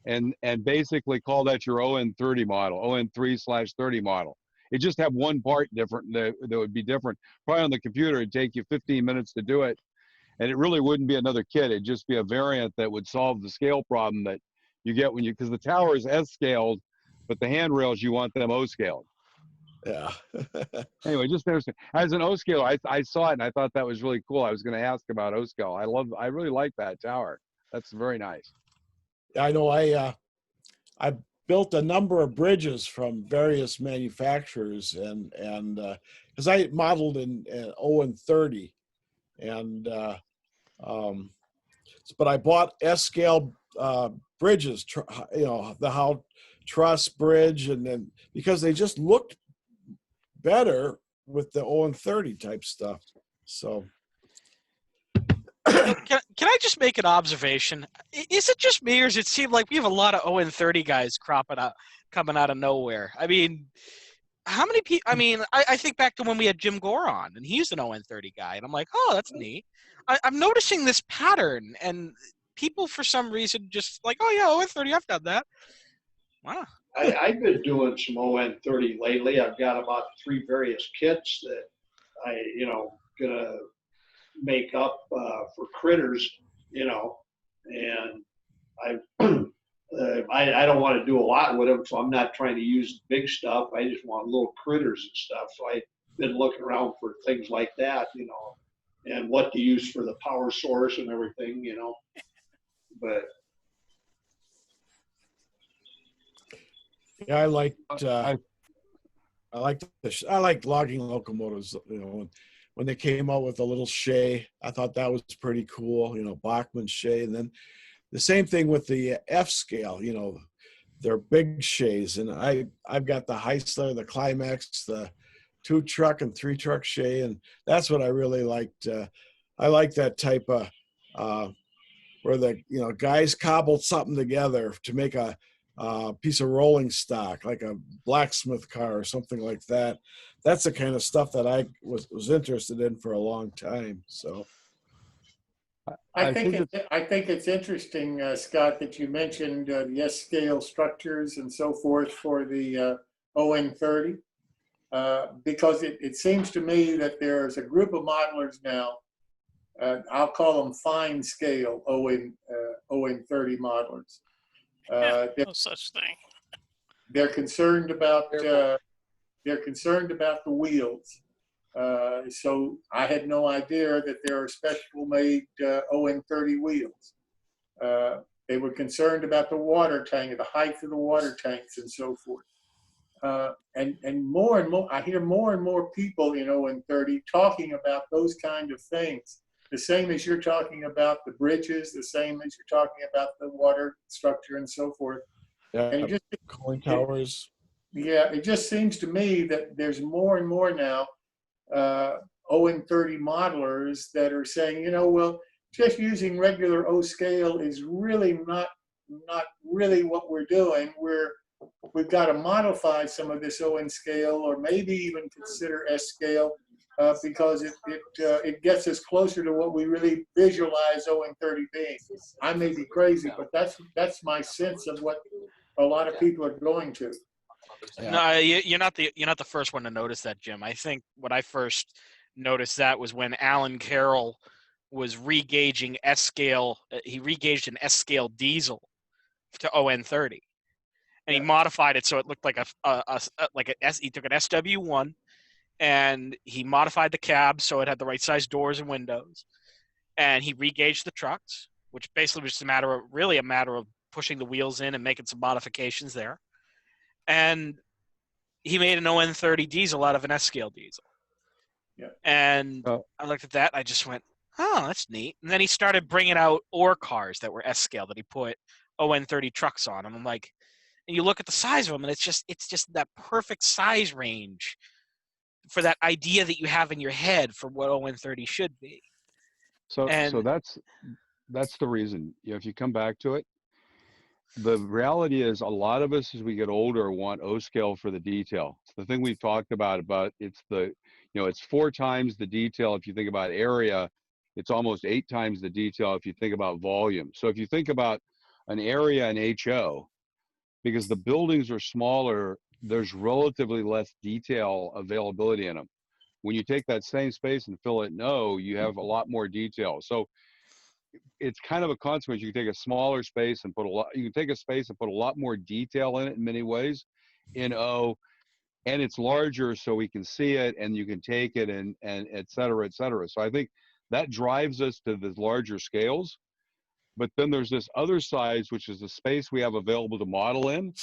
And basically call that your ON30 model, ON3/30 model. It just have one part different that would be different. Probably on the computer, it'd take you 15 minutes to do it. And it really wouldn't be another kit. It'd just be a variant that would solve the scale problem that you get because the tower is S scaled, but the handrails, you want them O scaled. Yeah. Anyway, just interesting. As an O scale, I saw it and I thought that was really cool. I was going to ask about O scale. I really like that tower. That's very nice. I know I built a number of bridges from various manufacturers, and because I modeled in ON30, and but I bought S-scale bridges, the Howe Truss Bridge, and then because they just looked better with the ON30 type stuff. So. Can I just make an observation? Is it just me, or does it seem like we have a lot of ON30 guys coming out of nowhere? I mean, how many people? I mean, I think back to when we had Jim Gore on, and he's an ON30 guy, and I'm like, oh, that's neat. I'm noticing this pattern, and people for some reason just like, oh yeah, ON30, I've done that. Wow. I've been doing some ON30 lately. I've got about 3 various kits that gonna make up for critters, and I don't want to do a lot with them, so I'm not trying to use big stuff. I just want little critters and stuff. So I've been looking around for things like that, and what to use for the power source and everything, but. Yeah, I like logging locomotives. When they came out with a little shay, I thought that was pretty cool. Bachman's shay, and then the same thing with the F scale. They're big shays, and I've got the Heisler, the Climax, the 2-truck and 3-truck shay, and that's what I really liked. I like that type of where the guys cobbled something together to make a piece of rolling stock, like a blacksmith car or something like that. That's the kind of stuff that I was interested in for a long time. So I think that I think it's interesting, Scott, that you mentioned the S-scale structures and so forth for the ON30, because it seems to me that there's a group of modelers now. I'll call them fine scale ON30 modelers. No such thing. They're concerned about the wheels. So I had no idea that there are special made ON30 wheels. They were concerned about the water tank, the height of the water tanks and so forth. And more, I hear more and more people in ON30 talking about those kind of things. The same as you're talking about the bridges, the same as you're talking about the water structure and so forth. yeah, And cooling towers. it just seems to me that there's more and more now ON30 modelers that are saying, well, just using regular O scale is really not really what we're doing. We've got to modify some of this ON scale, or maybe even consider S scale, because it gets us closer to what we really visualize ON30 being. I may be crazy, but that's my sense of what a lot of people are going to. Yeah. No, you're not the first one to notice that, Jim. I think what I first noticed that was when Alan Carroll was regauging S scale. He regauged an S scale diesel to ON30, and he modified it so it looked like he took an SW1 and he modified the cab so it had the right size doors and windows, and he regauged the trucks, which basically was just a matter of pushing the wheels in and making some modifications there. And he made an ON30 diesel out of an S-scale diesel. Yeah. And I looked at that. I just went, oh, that's neat. And then he started bringing out ore cars that were S-scale that he put ON30 trucks on. And I'm like, and you look at the size of them, and it's just that perfect size range for that idea that you have in your head for what ON30 should be. so And that's the reason. If you come back to it, the reality is a lot of us as we get older want O scale for the detail. It's the thing we've talked about it's it's 4 times the detail. If you think about area, it's almost 8 times the detail if you think about volume. So if you think about an area in HO, because the buildings are smaller, there's relatively less detail availability in them. When you take that same space and fill it in O, you have a lot more detail. So it's kind of a consequence. You can take a smaller space and you can take a space and put a lot more detail in it in many ways in O, and it's larger so we can see it and you can take it and et cetera, et cetera. So I think that drives us to the larger scales. But then there's this other size, which is the space we have available to model in,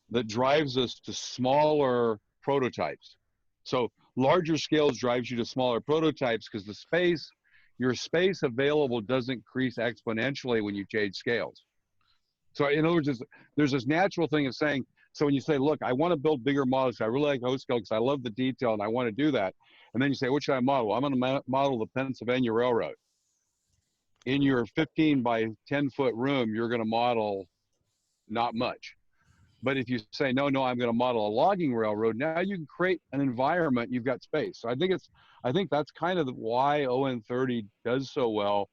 that drives us to smaller prototypes. So larger scales drives you to smaller prototypes because your space available doesn't increase exponentially when you change scales. So in other words, there's this natural thing of saying, so when you say, look, I want to build bigger models, I really like O scale because I love the detail and I want to do that. And then you say, what should I model? I'm going to model the Pennsylvania Railroad. In your 15 by 10 foot room, you're going to model not much. But if you say, no, I'm going to model a logging railroad, now you can create an environment, you've got space. So I think that's kind of why ON30 does so well.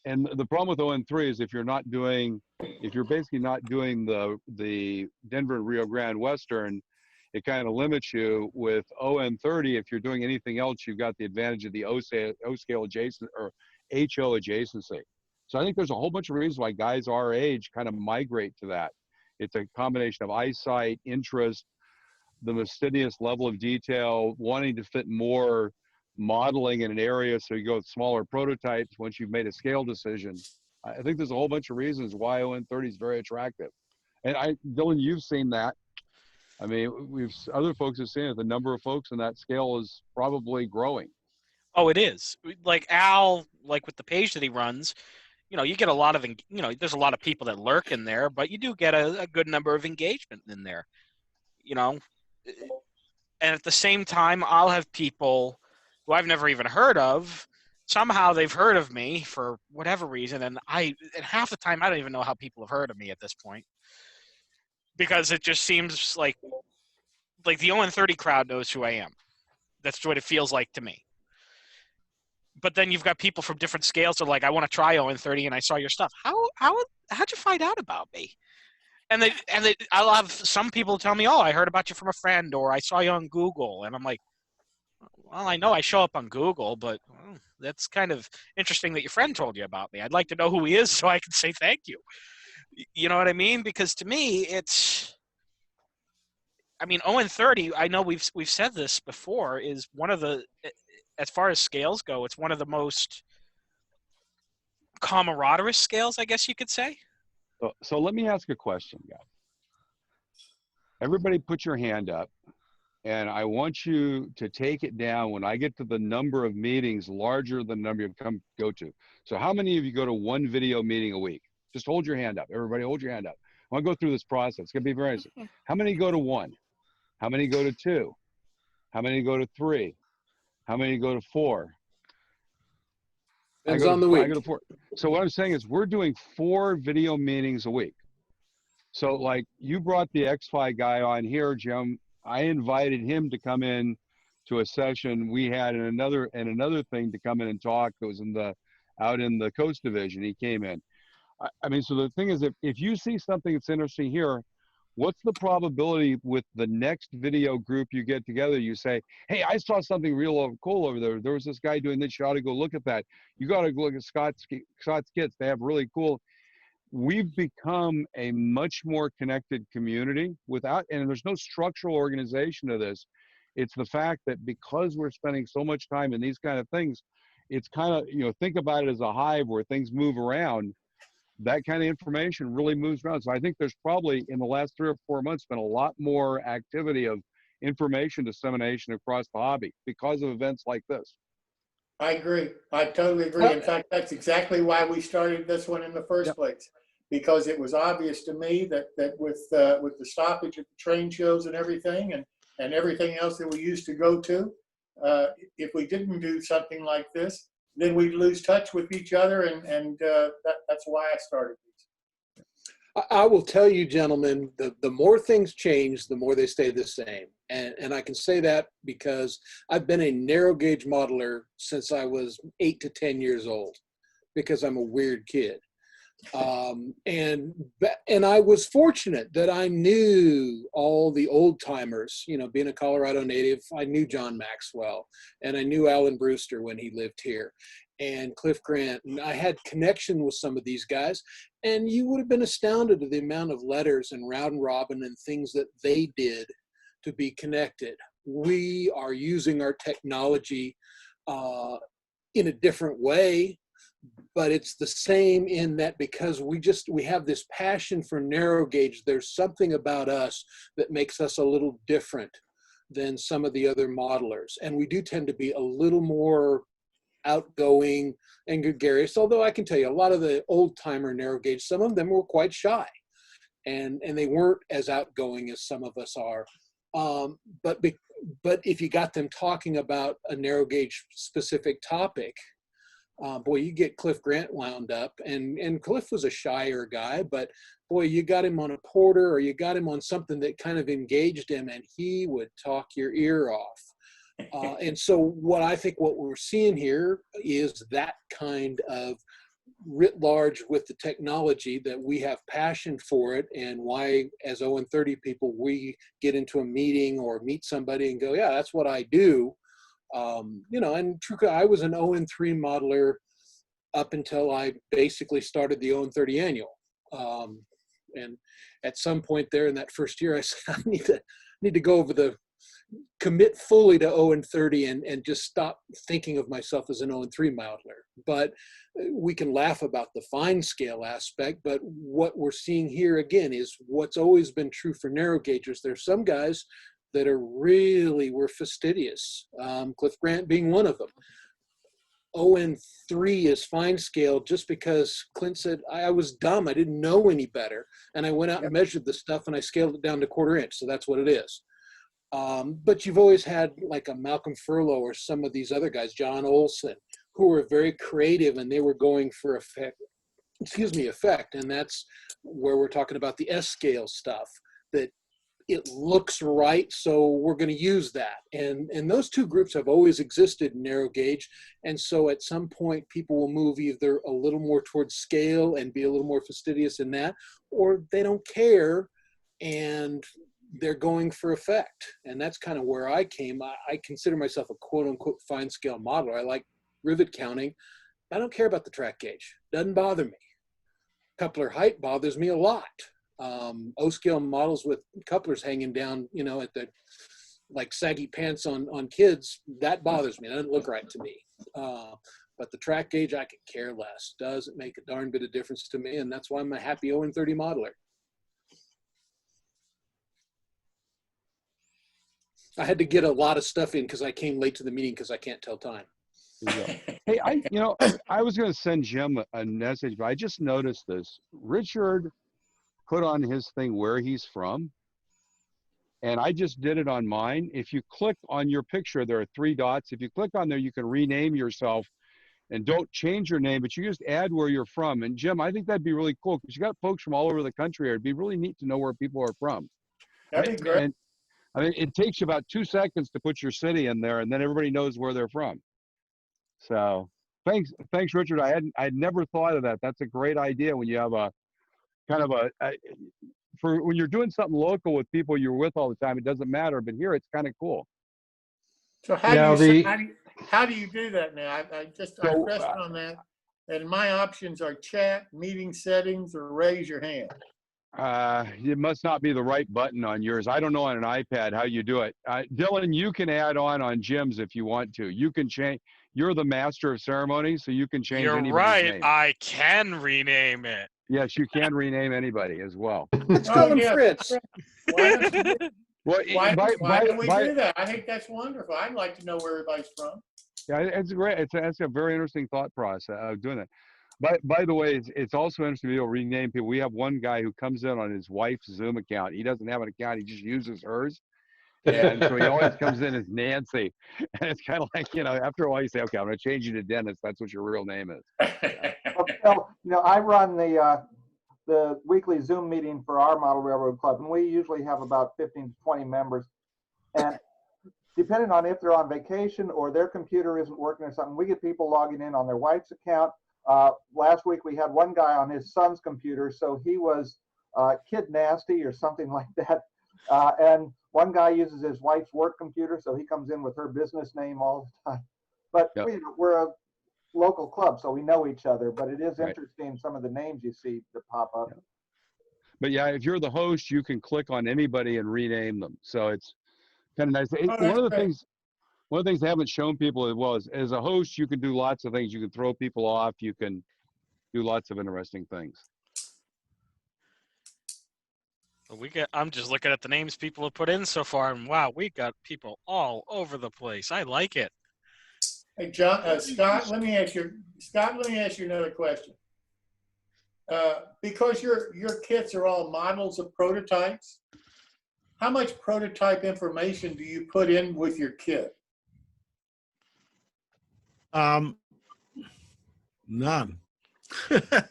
And the problem with ON3 is if you're basically not doing the Denver and Rio Grande Western, it kind of limits you. With ON30, if you're doing anything else, you've got the advantage of the O scale adjacent or HO adjacency. So I think there's a whole bunch of reasons why guys our age kind of migrate to that. It's a combination of eyesight, interest, the fastidious level of detail, wanting to fit more modeling in an area, so you go with smaller prototypes once you've made a scale decision. I think there's a whole bunch of reasons why ON30 is very attractive. And Dylan, you've seen that. I mean, other folks have seen it. The number of folks in that scale is probably growing. oh, it is. Like Al, like with the page that he runs, you get a lot of, there's a lot of people that lurk in there, but you do get a good number of engagement in there, and at the same time, I'll have people who I've never even heard of. Somehow they've heard of me for whatever reason, and half the time I don't even know how people have heard of me at this point. because it just seems like the 0-30 crowd knows who I am. That's what it feels like to me. But then you've got people from different scales that are like, I want to try 0-30, and I saw your stuff. How'd you find out about me? And I'll have some people tell me, oh, I heard about you from a friend, or I saw you on Google, and I'm like, well, I know I show up on Google, but that's kind of interesting that your friend told you about me. I'd like to know who he is so I can say thank you. You know what I mean? Because to me, I mean, 0-30, I know we've said this before, is one of the, as far as scales go, it's one of the most camaraderie scales, I guess you could say. So let me ask a question, guys. Everybody put your hand up, and I want you to take it down when I get to the number of meetings larger than the number you go to. So how many of you go to one video meeting a week? Just hold your hand up. Everybody hold your hand up. I want to go through this process. It's going to be very easy. How many go to one? How many go to two? How many go to three? How many go to four? Depends on the week. I go to four. So what I'm saying is we're doing 4 video meetings a week. So like you brought the X-Fi guy on here, Jim. I invited him to come in to a session we had and another thing to come in and talk. That was out in the Coast Division. He came in. I mean, so the thing is, if you see something that's interesting here, what's the probability with the next video group you get together, you say, hey, I saw something real cool over there. There was this guy doing this. You ought to go look at that. You got to look at Scott's Kits. They have really cool. We've become a much more connected community and there's no structural organization to this. It's the fact that because we're spending so much time in these kind of things, it's kind of, think about it as a hive where things move around. That kind of information really moves around. So I think there's probably in the last 3 or 4 months been a lot more activity of information dissemination across the hobby because of events like this. I agree. I totally agree. In fact, that's exactly why we started this one in the first place, because it was obvious to me that with the stoppage at the train shows and everything and everything else that we used to go to, if we didn't do something like this, then we'd lose touch with each other, and that's why I started these. I will tell you, gentlemen, the more things change, the more they stay the same. And I can say that because I've been a narrow gauge modeler since I was 8 to 10 years old, because I'm a weird kid. And I was fortunate that I knew all the old timers, being a Colorado native. I knew John Maxwell, and I knew Alan Brewster when he lived here, and Cliff Grant. And I had connection with some of these guys, and you would have been astounded at the amount of letters and round robin and things that they did to be connected. We are using our technology in a different way, but it's the same in that because we have this passion for narrow gauge. There's something about us that makes us a little different than some of the other modelers. And we do tend to be a little more outgoing and gregarious, although I can tell you a lot of the old timer narrow gauge, some of them were quite shy and they weren't as outgoing as some of us are. But if you got them talking about a narrow gauge specific topic, boy, you get Cliff Grant wound up, and Cliff was a shyer guy, but boy, you got him on a porter or you got him on something that kind of engaged him, and he would talk your ear off. And so what we're seeing here is that kind of writ large with the technology, that we have passion for it, and why as 0-30 people, we get into a meeting or meet somebody and go, yeah, that's what I do. And true, I was an 0-3 modeler up until I basically started the 0-30 annual. And at some point there in that first year, I said, I need to go over commit fully to 0-30 and just stop thinking of myself as an 0-3 modeler. But we can laugh about the fine scale aspect, but what we're seeing here again is what's always been true for narrow gaugers. There's some guys that were fastidious, Cliff Grant being one of them. 0-3 is fine scale just because Clint said, I was dumb, I didn't know any better, and I went out and measured the stuff and I scaled it down to 1/4 inch, so that's what it is. But you've always had like a Malcolm Furlow or some of these other guys, John Olson, who were very creative and they were going for effect, and that's where we're talking about the S scale stuff. that it looks right, so we're going to use that. And those two groups have always existed in narrow gauge. And so at some point, people will move either a little more towards scale and be a little more fastidious in that, or they don't care and they're going for effect. And that's kind of where I came. I consider myself a quote unquote fine scale modeler. I like rivet counting. I don't care about the track gauge. Doesn't bother me. Coupler height bothers me a lot. O-scale models with couplers hanging down, you know, at the like saggy pants on kids, that bothers me. That doesn't look right to me. But the track gauge, I could care less. Doesn't make a darn bit of difference to me, and that's why I'm a happy 0-30 modeler. I had to get a lot of stuff in because I came late to the meeting because I can't tell time. Hey, I was going to send Jim a message, but I just noticed this. Richard put on his thing where he's from, and I just did it on mine. If you click on your picture, there are 3 dots. If you click on there, you can rename yourself, and don't change your name, but you just add where you're from. And Jim, I think that'd be really cool because you got folks from all over the country. It'd be really neat to know where people are from. That'd be great. And I mean, it takes you about 2 seconds to put your city in there, and then everybody knows where they're from. So thanks, Richard. I'd never thought of that. That's a great idea when you have a kind of for when you're doing something local with people you're with all the time. It doesn't matter, but here it's kind of cool. So how do you do that now? I pressed on that, and my options are chat, meeting settings, or raise your hand. It must not be the right button on yours. I don't know on an iPad how you do it. Dylan, you can add on Jim's if you want to. You can change. You're the master of ceremonies, so you can change anybody's right. name. I can rename it. Yes, you can rename anybody as well. Let's call him Fritz. Why don't we do that? I think that's wonderful. I'd like to know where everybody's from. Yeah, it's great. That's a very interesting thought process of doing that. By the way, it's also interesting to be able to rename people. We have one guy who comes in on his wife's Zoom account. He doesn't have an account. He just uses hers. And so he always comes in as Nancy. And it's kind of like, you know, after a while you say, okay, I'm going to change you to Dennis. That's what your real name is. Well, you know, I run the weekly Zoom meeting for our Model Railroad Club, and we usually have about 15 to 20 members. And depending on if they're on vacation or their computer isn't working or something, we get people logging in on their wife's account. Last week we had one guy on his son's computer, so he was kid nasty or something like that. And one guy uses his wife's work computer, so he comes in with her business name all the time. But Yep. we're a local club, so we know each other. But it is interesting, some of the names you see that pop up. Yep. But yeah, if you're the host, you can click on anybody and rename them. So it's kind of nice. One of the things I haven't shown people as well is, as a host, you can do lots of things. You can throw people off. You can do lots of interesting things. I'm just looking at the names people have put in so far, and wow, we got people all over the place. I like it. Hey, Scott, let me ask you another question. Because your kits are all models of prototypes, how much prototype information do you put in with your kit? None. Okay.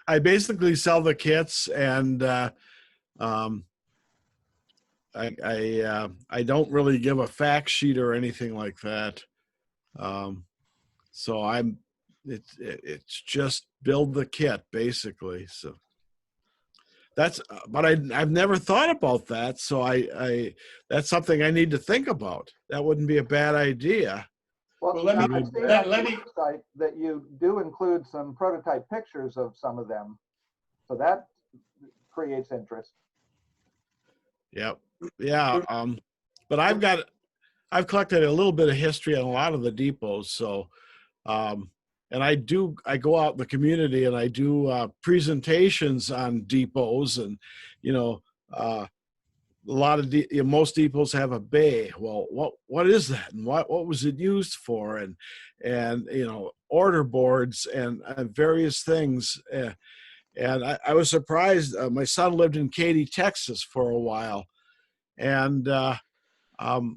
I basically sell the kits, and I don't really give a fact sheet or anything like that. So it's just build the kit basically. So that's, but I've never thought about that. So that's something I need to think about. That wouldn't be a bad idea. Well, let me website that you do include some prototype pictures of some of them, so that creates interest. Yep. Yeah. But I've collected a little bit of history on a lot of the depots. So, and I go out in the community and I do presentations on depots, and you know, a lot of most depots have a bay. Well, what is that, and what was it used for, and you know, order boards and various things. And I was surprised. My son lived in Katy, Texas for a while, and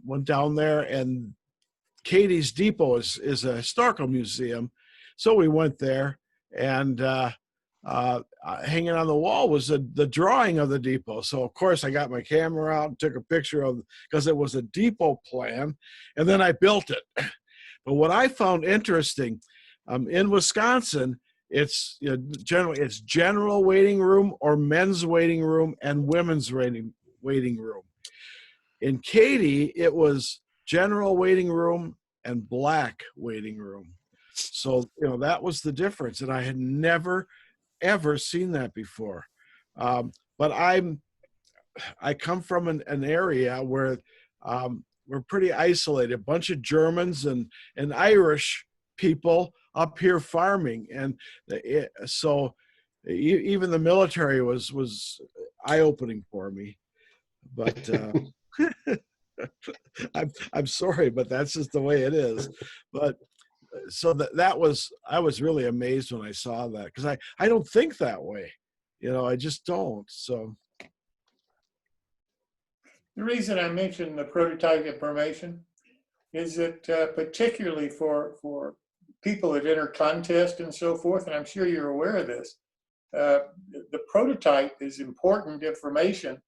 went down there. And Katy's depot is a historical museum, so we went there, and hanging on the wall was the drawing of the depot. So of course I got my camera out and took a picture of, because it was a depot plan, and then I built it. But what I found interesting, in Wisconsin, it's generally it's general waiting room or men's waiting room and women's waiting room. In Katy, it was general waiting room and black waiting room. So that was the difference, and I had never ever seen that before. But I come from an area where we're pretty isolated, a bunch of Germans and Irish people up here farming. And so even the military was eye-opening for me. But I'm sorry, but that's just the way it is. But so I was really amazed when I saw that, because I don't think that way. I just don't. So The reason I mentioned the prototype information is that particularly for people that enter contests and so forth, and I'm sure you're aware of this, the prototype is important information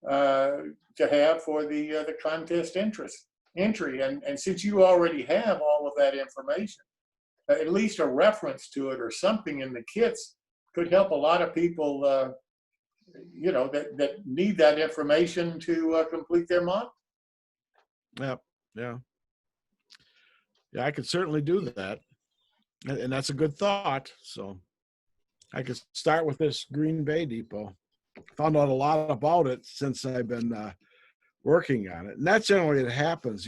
to have for the contest entry. And since you already have all of that information, at least a reference to it or something in the kits could help a lot of people, that need that information to complete their model. Yeah, I could certainly do that, and that's a good thought. So I could start with this Green Bay depot. Found out a lot about it since I've been working on it, and that's generally it happens.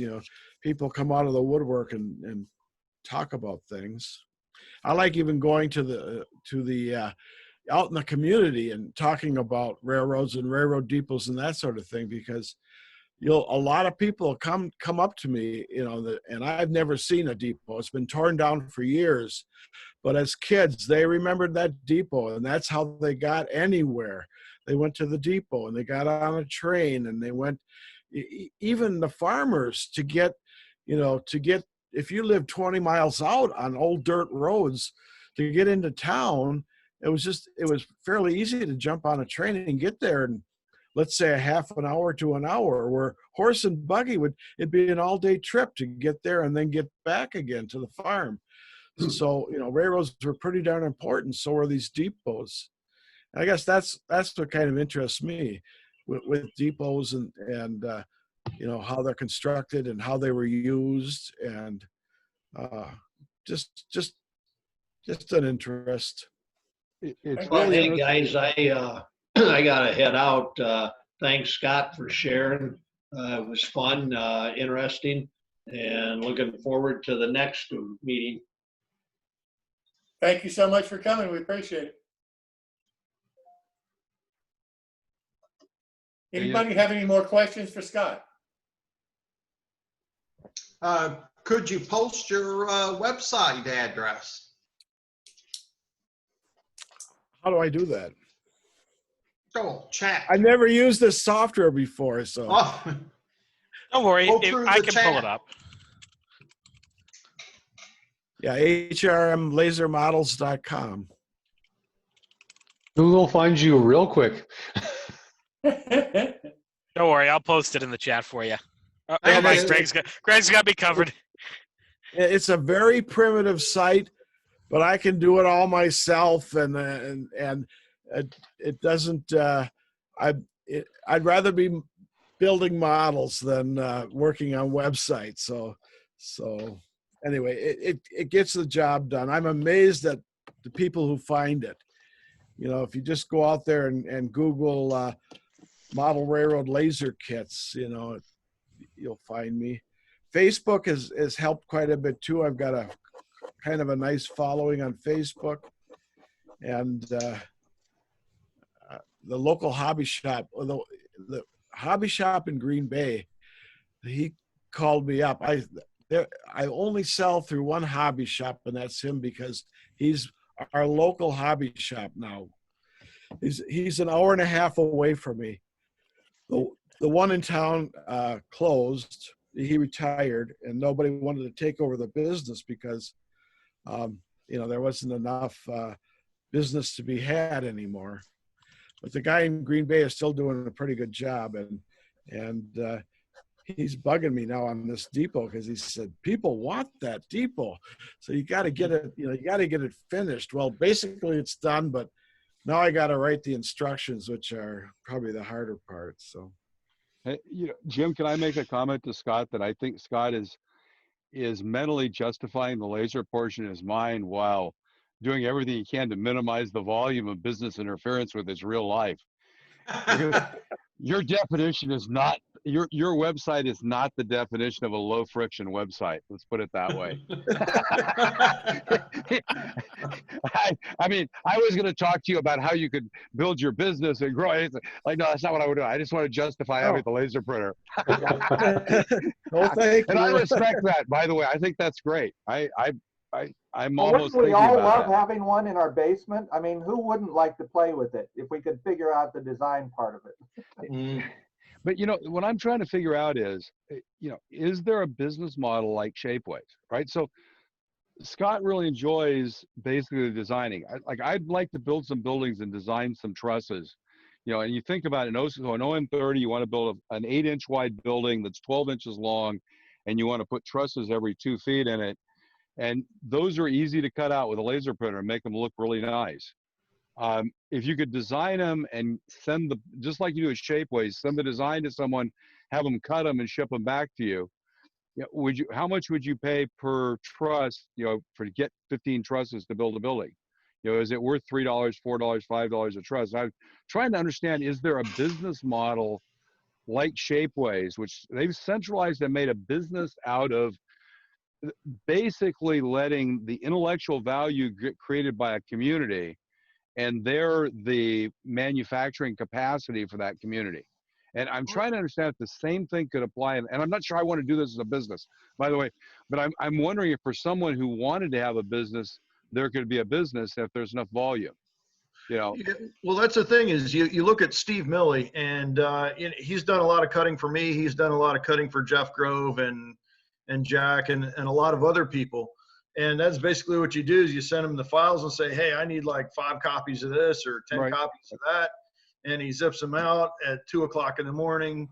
People come out of the woodwork and talk about things. I like even going to the out in the community and talking about railroads and railroad depots and that sort of thing, because a lot of people come up to me, and I've never seen a depot. It's been torn down for years, but as kids, they remembered that depot, and that's how they got anywhere. They went to the depot and they got on a train, and they went, even the farmers, to get, if you live 20 miles out on old dirt roads to get into town, it was fairly easy to jump on a train and get there in, let's say, a half an hour to an hour, where horse and buggy it'd be an all-day trip to get there and then get back again to the farm. So, railroads were pretty darn important. So were these depots. And I guess that's what kind of interests me with depots and how they're constructed and how they were used, and just an interest. It's Well, really hey guys, I I gotta head out. Thanks, Scott, for sharing. It was fun, interesting, and looking forward to the next meeting. Thank you so much for coming. We appreciate it. Anybody have any more questions for Scott? Could you post your website address? How do I do that? Go chat. I never used this software before, so. Oh, Don't worry, Go through I the can pull chat. it up. Yeah, hrmlasermodels.com. Google finds you real quick. Don't worry, I'll post it in the chat for you. Hey, Otherwise, man. Greg's got me covered. It's a very primitive site, but I can do it all myself, and it doesn't. I'd rather be building models than working on websites. So anyway, it gets the job done. I'm amazed at the people who find it. If you just go out there and Google model railroad laser kits, you'll find me. Facebook has helped quite a bit too. I've got a kind of a nice following on Facebook, and the local hobby shop, the hobby shop in Green Bay, he called me up. I only sell through one hobby shop, and that's him, because he's our local hobby shop now. He's an hour and a half away from me. The one in town closed. He retired, and nobody wanted to take over the business because, there wasn't enough business to be had anymore. But the guy in Green Bay is still doing a pretty good job, and he's bugging me now on this depot because he said people want that depot, so you got to get it. You got to get it finished. Well, basically it's done, but now I got to write the instructions, which are probably the harder part. So, Hey, Jim, can I make a comment to Scott that I think Scott is mentally justifying the laser portion in his mind while doing everything he can to minimize the volume of business interference with his real life. Because your definition is not your website is not the definition of a low friction website. Let's put it that way. I mean, I was going to talk to you about how you could build your business and grow. It's like, no, that's not what I would do. I just want to justify having the laser printer. well, thank And I you. respect that, by the way. I think that's great. I'm Well, almost wouldn't we thinking all about love that. having one in our basement? I mean, who wouldn't like to play with it if we could figure out the design part of it? But what I'm trying to figure out is, is there a business model like Shapeways, right? So Scott really enjoys basically designing. I'd like to build some buildings and design some trusses, and you think about an OM30, you want to build an 8-inch wide building that's 12 inches long, and you want to put trusses every 2 feet in it. And those are easy to cut out with a laser printer and make them look really nice. If you could design them and send just like you do with Shapeways, send the design to someone, have them cut them and ship them back to you. How much would you pay per truss, to get 15 trusses to build a building? Is it worth $3, $4, $5 a truss? I'm trying to understand, is there a business model like Shapeways, which they've centralized and made a business out of basically letting the intellectual value get created by a community, and they're the manufacturing capacity for that community. And I'm trying to understand if the same thing could apply, and I'm not sure I want to do this as a business, by the way, but I'm wondering if for someone who wanted to have a business, there could be a business if there's enough volume. Yeah, well, that's the thing is you look at Steve Milley, and he's done a lot of cutting for me. He's done a lot of cutting for Jeff Grove and Jack and a lot of other people. And that's basically what you do is you send them the files and say, hey, I need like 5 copies of this or 10 copies of that. And he zips them out at 2 o'clock in the morning.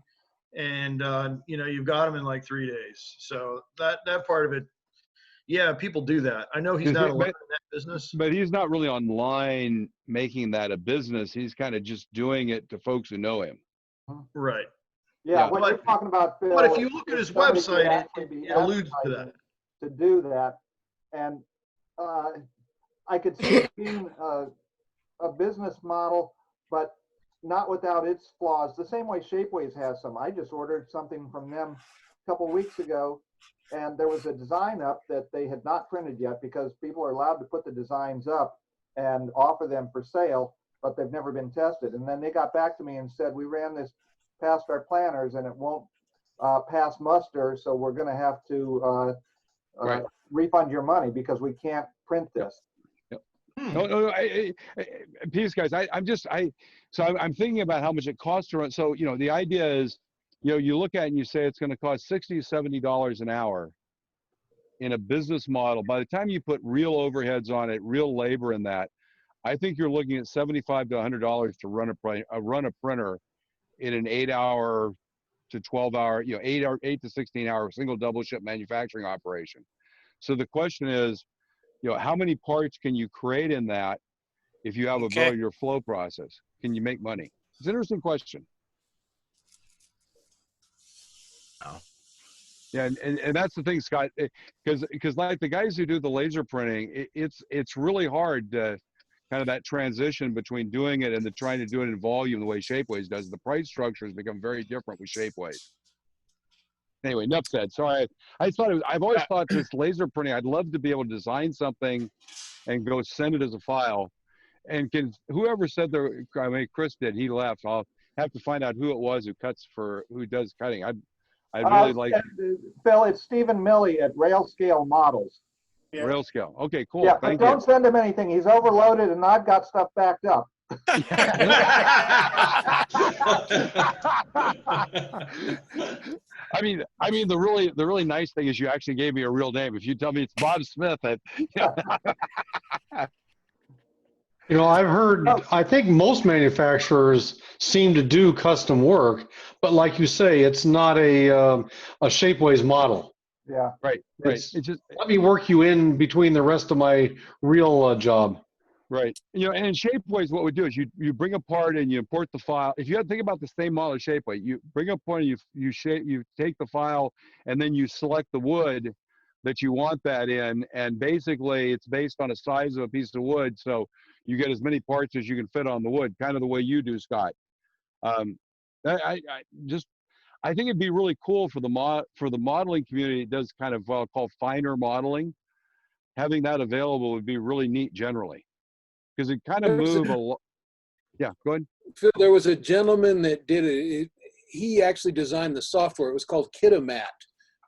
And, you've got them in like 3 days. So that part of it, yeah, people do that. I know he's not alone in that business. But he's not really online making that a business. He's kind of just doing it to folks who know him. Right. Yeah, what you're talking about, Phil. But if you look at his website, it alludes to that. To do that. And I could see it being a business model, but not without its flaws. The same way Shapeways has some. I just ordered something from them a couple weeks ago, and there was a design up that they had not printed yet because people are allowed to put the designs up and offer them for sale, but they've never been tested. And then they got back to me and said, we ran this past our planners and it won't pass muster, so we're going to have to refund your money because we can't print this. No, peace, guys. I'm thinking about how much it costs to run. So, the idea is, you look at it and you say it's going to cost $60, $70 an hour in a business model. By the time you put real overheads on it, real labor in that, I think you're looking at $75 to $100 to run a printer in an 8-hour to 12-hour, 8 to 16-hour single double shift manufacturing operation. So the question is, how many parts can you create in that if you have a your flow process? Can you make money? It's an interesting question. Oh. Yeah, and that's the thing, Scott, because like the guys who do the laser printing, it's really hard to kind of that transition between doing it and trying to do it in volume the way Shapeways does. The price structures become very different with Shapeways. Anyway, enough said. Sorry, I've always thought this laser printing, I'd love to be able to design something and go send it as a file. And whoever said there, I mean, Chris did, he left. I'll have to find out who it was who does cutting. I'd really like. Phil, it's Stephen Milley at Rail Scale Models. Yeah. Rail Scale. Okay, cool. Yeah, Thank but don't send him anything. He's overloaded and I've got stuff backed up. I mean, the really nice thing is you actually gave me a real name. If you tell me it's Bob Smith, You know, I've heard, I think most manufacturers seem to do custom work, but like you say, it's not a Shapeways model. Yeah. Right. It's It's just let me work you in between the rest of my real job. right. You know, and in Shapeways, what we do is you bring a part and you import the file. If you have to think about the same model as Shapeway, you bring a part and you take the file and then you select the wood that you want that in, and basically it's based on a size of a piece of wood, so you get as many parts as you can fit on the wood, kind of the way you do, Scott. Um, I just I think it'd be really cool for the modeling community that does kind of called finer modeling. Having that available would be really neat generally, because it kind of There's move a lot. Yeah, go ahead. Phil, there was a gentleman that did it. He actually designed the software. It was called Kitamat,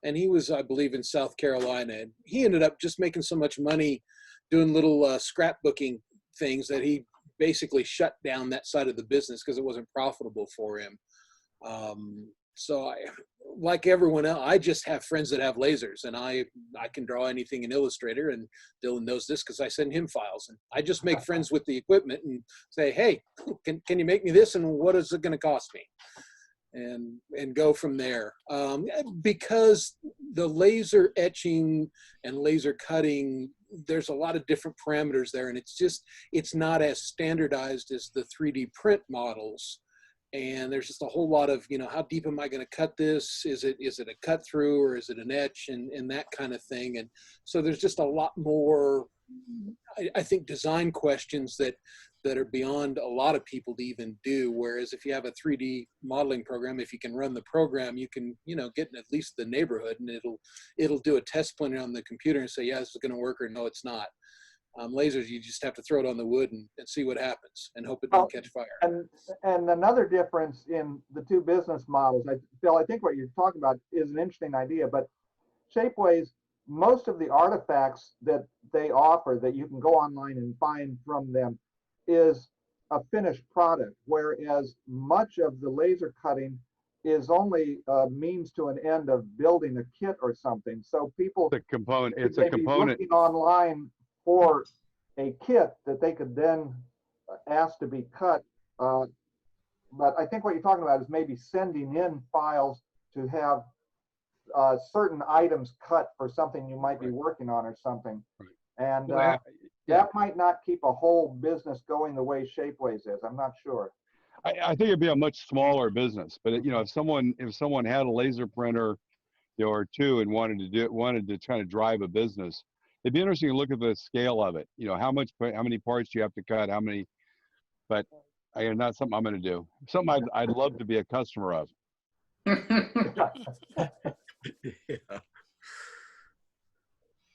and he was, I believe, in South Carolina. And he ended up just making so much money doing little scrapbooking things that he basically shut down that side of the business because it wasn't profitable for him. So like everyone else, I just have friends that have lasers, and I can draw anything in Illustrator, and Dylan knows this because I send him files, and I just make friends with the equipment and say, hey, can you make me this, and what is it going to cost me? And go from there. Because the laser etching and laser cutting, there's a lot of different parameters there, and it's not as standardized as the 3D print models. And there's just a whole lot of, how deep am I going to cut this? Is it a cut through, or is it an etch, and that kind of thing. And so there's just a lot more, I think, design questions that are beyond a lot of people to even do. Whereas if you have a 3D modeling program, if you can run the program, you can, get in at least the neighborhood, and it'll do a test printer on the computer and say, yeah, this is going to work, or no, it's not. Lasers, you just have to throw it on the wood and see what happens and hope it don't catch fire. And another difference in the two business models, Phil, I think what you're talking about is an interesting idea, but Shapeways, most of the artifacts that they offer that you can go online and find from them is a finished product, whereas much of the laser cutting is only a means to an end of building a kit or something. So people, it's a component. Looking online for a kit that they could then ask to be cut. But I think what you're talking about is maybe sending in files to have certain items cut for something you might be working on or something. And that might not keep a whole business going the way Shapeways is. I'm not sure. I think it'd be a much smaller business, but if someone had a laser printer, or two, and wanted to try to drive a business, it'd be interesting to look at the scale of it. How many parts do you have to cut? How many? But again, not something I'm going to do. Something I'd love to be a customer of. Yeah.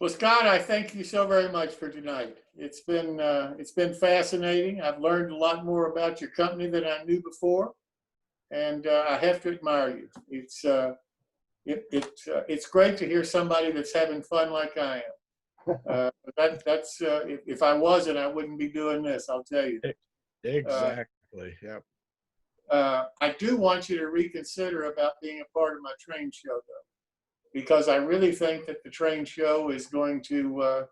Well, Scott, I thank you so very much for tonight. It's been fascinating. I've learned a lot more about your company than I knew before, and I have to admire you. It's great to hear somebody that's having fun like I am. If I wasn't, I wouldn't be doing this, I'll tell you. Exactly. Yep. I do want you to reconsider about being a part of my train show, though, because I really think that the train show is going to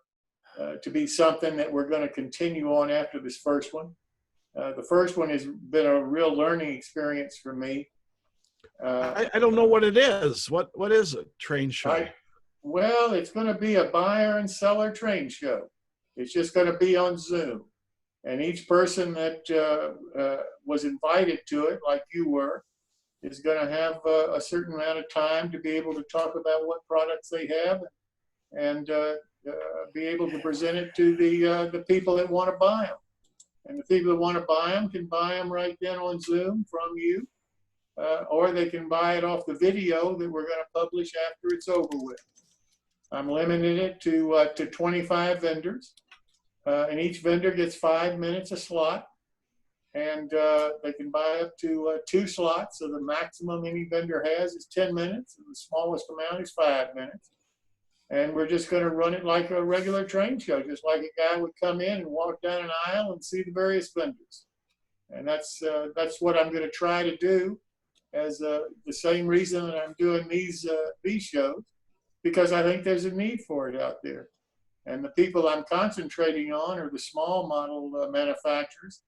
be something that we're going to continue on after this first one. The first one has been a real learning experience for me. I don't know what it is. What is it? Train show? Well, it's going to be a buyer and seller train show. It's just going to be on Zoom. And each person that was invited to it, like you were, is going to have a certain amount of time to be able to talk about what products they have and be able to present it to the people that want to buy them. And the people that want to buy them can buy them right then on Zoom from you, or they can buy it off the video that we're going to publish after it's over with. I'm limiting it to 25 vendors, and each vendor gets 5 minutes a slot, and they can buy up to 2 slots. So the maximum any vendor has is 10 minutes, and the smallest amount is 5 minutes. And we're just going to run it like a regular train show, just like a guy would come in and walk down an aisle and see the various vendors. And that's what I'm going to try to do, as the same reason that I'm doing these shows, because I think there's a need for it out there. And the people I'm concentrating on are the small model manufacturers,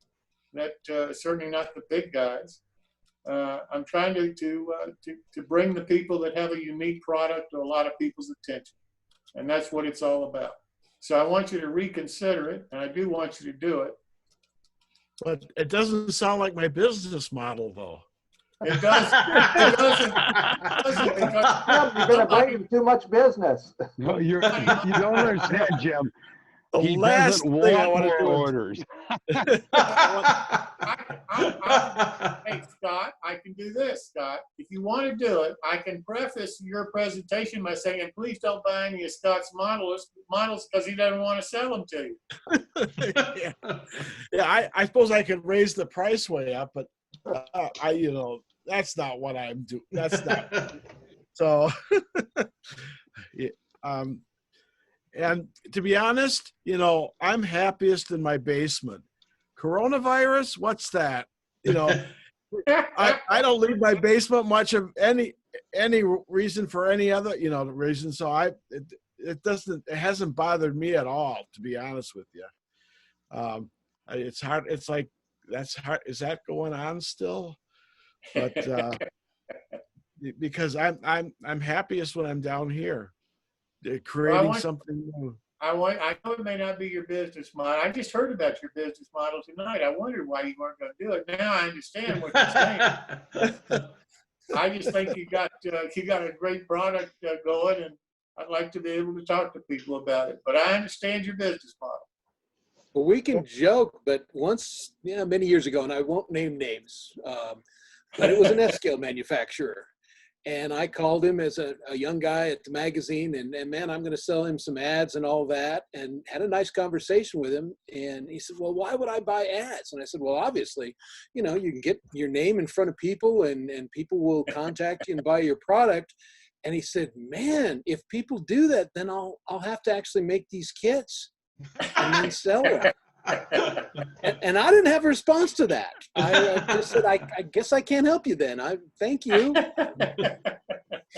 that certainly not the big guys. I'm trying to bring the people that have a unique product to a lot of people's attention. And that's what it's all about. So I want you to reconsider it, and I do want you to do it. But it doesn't sound like my business model, though. It does. It doesn't. Jim, you're going to bring him too much business. No, you don't understand, Jim. The He last doesn't thing I want want to more do orders. Hey, Scott, I can do this, Scott. If you want to do it, I can preface your presentation by saying, and please don't buy any of Scott's models because he doesn't want to sell them to you. Yeah, I suppose I could raise the price way up, but that's not what I'm doing. That's not. So, and to be honest, I'm happiest in my basement. Coronavirus, what's that? I don't leave my basement much of any reason for any other reason. So it hasn't bothered me at all, to be honest with you. It's hard. It's like that's hard. Is that going on still? But because I'm happiest when I'm down here, creating something new. I know it may not be your business model. I just heard about your business model tonight. I wondered why you weren't going to do it. Now I understand what you're saying. I just think you got a great product going, and I'd like to be able to talk to people about it. But I understand your business model. Well, we can joke, but once, many years ago, and I won't name names, but it was an S-scale manufacturer. And I called him as a young guy at the magazine, and man, I'm going to sell him some ads and all that, and had a nice conversation with him. And he said, well, why would I buy ads? And I said, well, obviously, you can get your name in front of people, and people will contact you and buy your product. And he said, man, if people do that, then I'll have to actually make these kits and then sell them. And I didn't have a response to that. I just said, I guess I can't help you then. Thank you.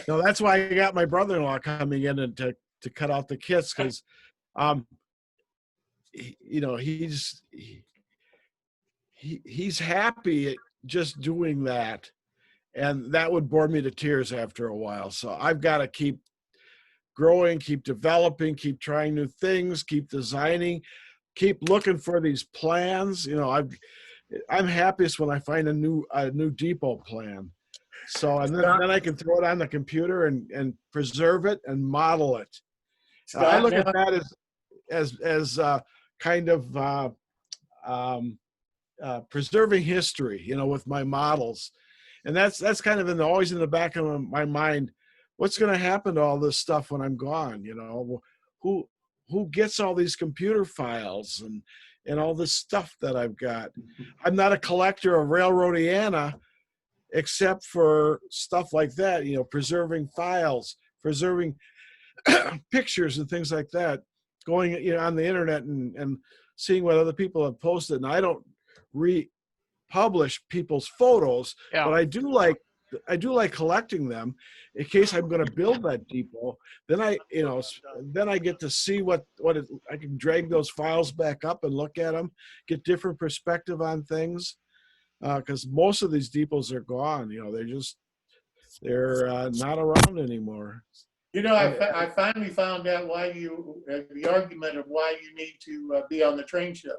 No, that's why I got my brother-in-law coming in and to cut out the kits, because he's happy just doing that, and that would bore me to tears after a while. So I've got to keep growing, keep developing, keep trying new things, keep designing, keep looking for these plans. I'm happiest when I find a new depot plan. So and then I can throw it on the computer and preserve it and model it. I look at that as kind of preserving history, with my models, and that's kind of always in the back of my mind. What's going to happen to all this stuff when I'm gone? Who gets all these computer files and all this stuff that I've got? I'm not a collector of Railroadiana, except for stuff like that, preserving files, preserving pictures and things like that, going on the internet and seeing what other people have posted. And I don't republish people's photos, but I do like collecting them in case I'm going to build that depot. Then I get to see I can drag those files back up and look at them, get different perspective on things. Because most of these depots are gone. They're not around anymore. I finally found out why the argument of why you need to be on the train show.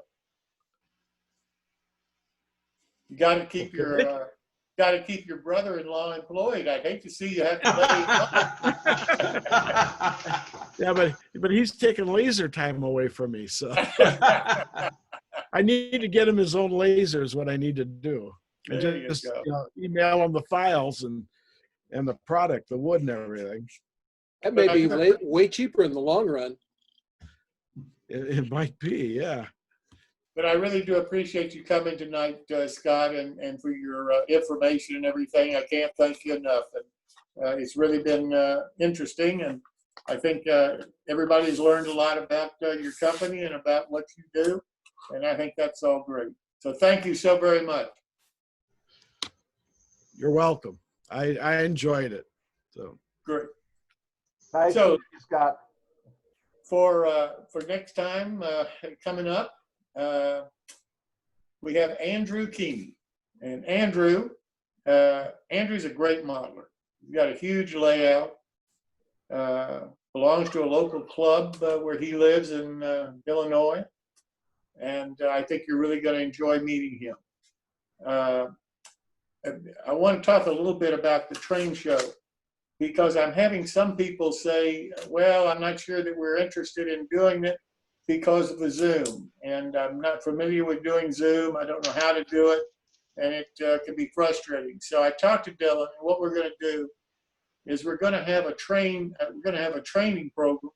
You got to keep your brother-in-law employed. I'd hate to see you have to let him Yeah, but he's taking laser time away from me, so I need to get him his own laser is what I need to do. And just email him the files and the product, the wood and everything. That may be way cheaper in the long run. It might be, yeah. But I really do appreciate you coming tonight, Scott, and for your information and everything. I can't thank you enough. And it's really been interesting, and I think everybody's learned a lot about your company and about what you do, and I think that's all great. So thank you so very much. You're welcome. I enjoyed it. So great. Nice to meet you, Scott. for next time coming up, we have Andrew Keeney. And Andrew's a great modeler. He's got a huge layout. Belongs to a local club where he lives in Illinois. And I think you're really going to enjoy meeting him. I want to talk a little bit about the train show, because I'm having some people say, well, I'm not sure that we're interested in doing it because of the Zoom. And I'm not familiar with doing Zoom. I don't know how to do it. And it can be frustrating. So I talked to Dylan, and what we're going to do is we're going to have a training program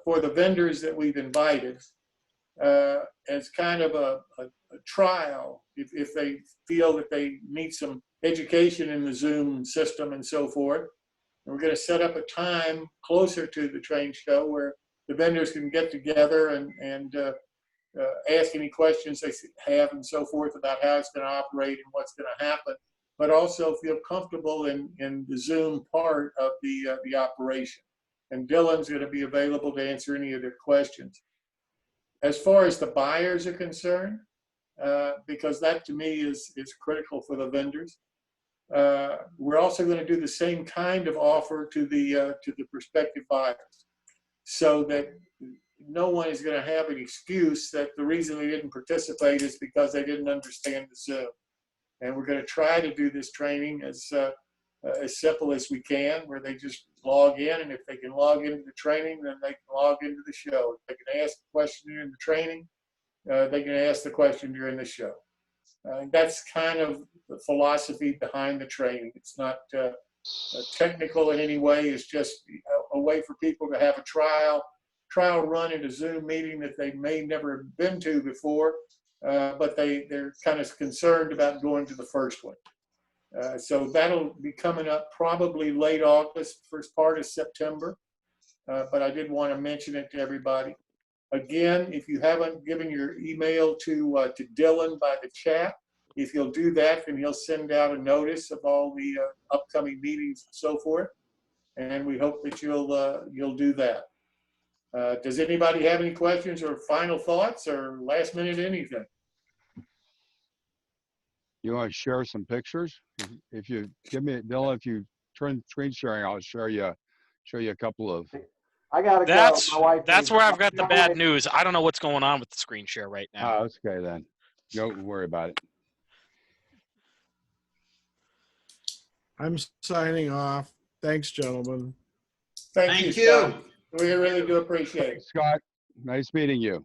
for the vendors that we've invited as kind of a trial if they feel that they need some education in the Zoom system and so forth. And we're going to set up a time closer to the train show where the vendors can get together and ask any questions they have and so forth about how it's going to operate and what's going to happen, but also feel comfortable in the Zoom part of the operation. And Dylan's going to be available to answer any of their questions. As far as the buyers are concerned, because that to me is critical for the vendors, we're also going to do the same kind of offer to the prospective buyers, so that no one is going to have an excuse that the reason they didn't participate is because they didn't understand the Zoom. And we're going to try to do this training as simple as we can, where they just log in, and if they can log into the training, then they can log into the show. If they can ask a question during the training, they can ask the question during the show. That's kind of the philosophy behind the training. It's not technical in any way. It's just a way for people to have a trial run at a Zoom meeting that they may never have been to before, but they're kind of concerned about going to the first one. So that'll be coming up probably late August, first part of September. But I did want to mention it to everybody. Again, if you haven't given your email to Dylan by the chat, if you'll do that, then he'll send out a notice of all the upcoming meetings and so forth. And we hope that you'll do that. Does anybody have any questions or final thoughts or last minute anything? You want to share some pictures? If you give me, Dylan, if you turn screen sharing, I'll show you a couple of. I gotta That's go. My wife that's needs- where I've got the my bad wife- news. I don't know what's going on with the screen share right now. Oh, okay then. Don't worry about it. I'm signing off. Thanks, gentlemen. Thank you, Scott. We really do appreciate it. Scott, nice meeting you.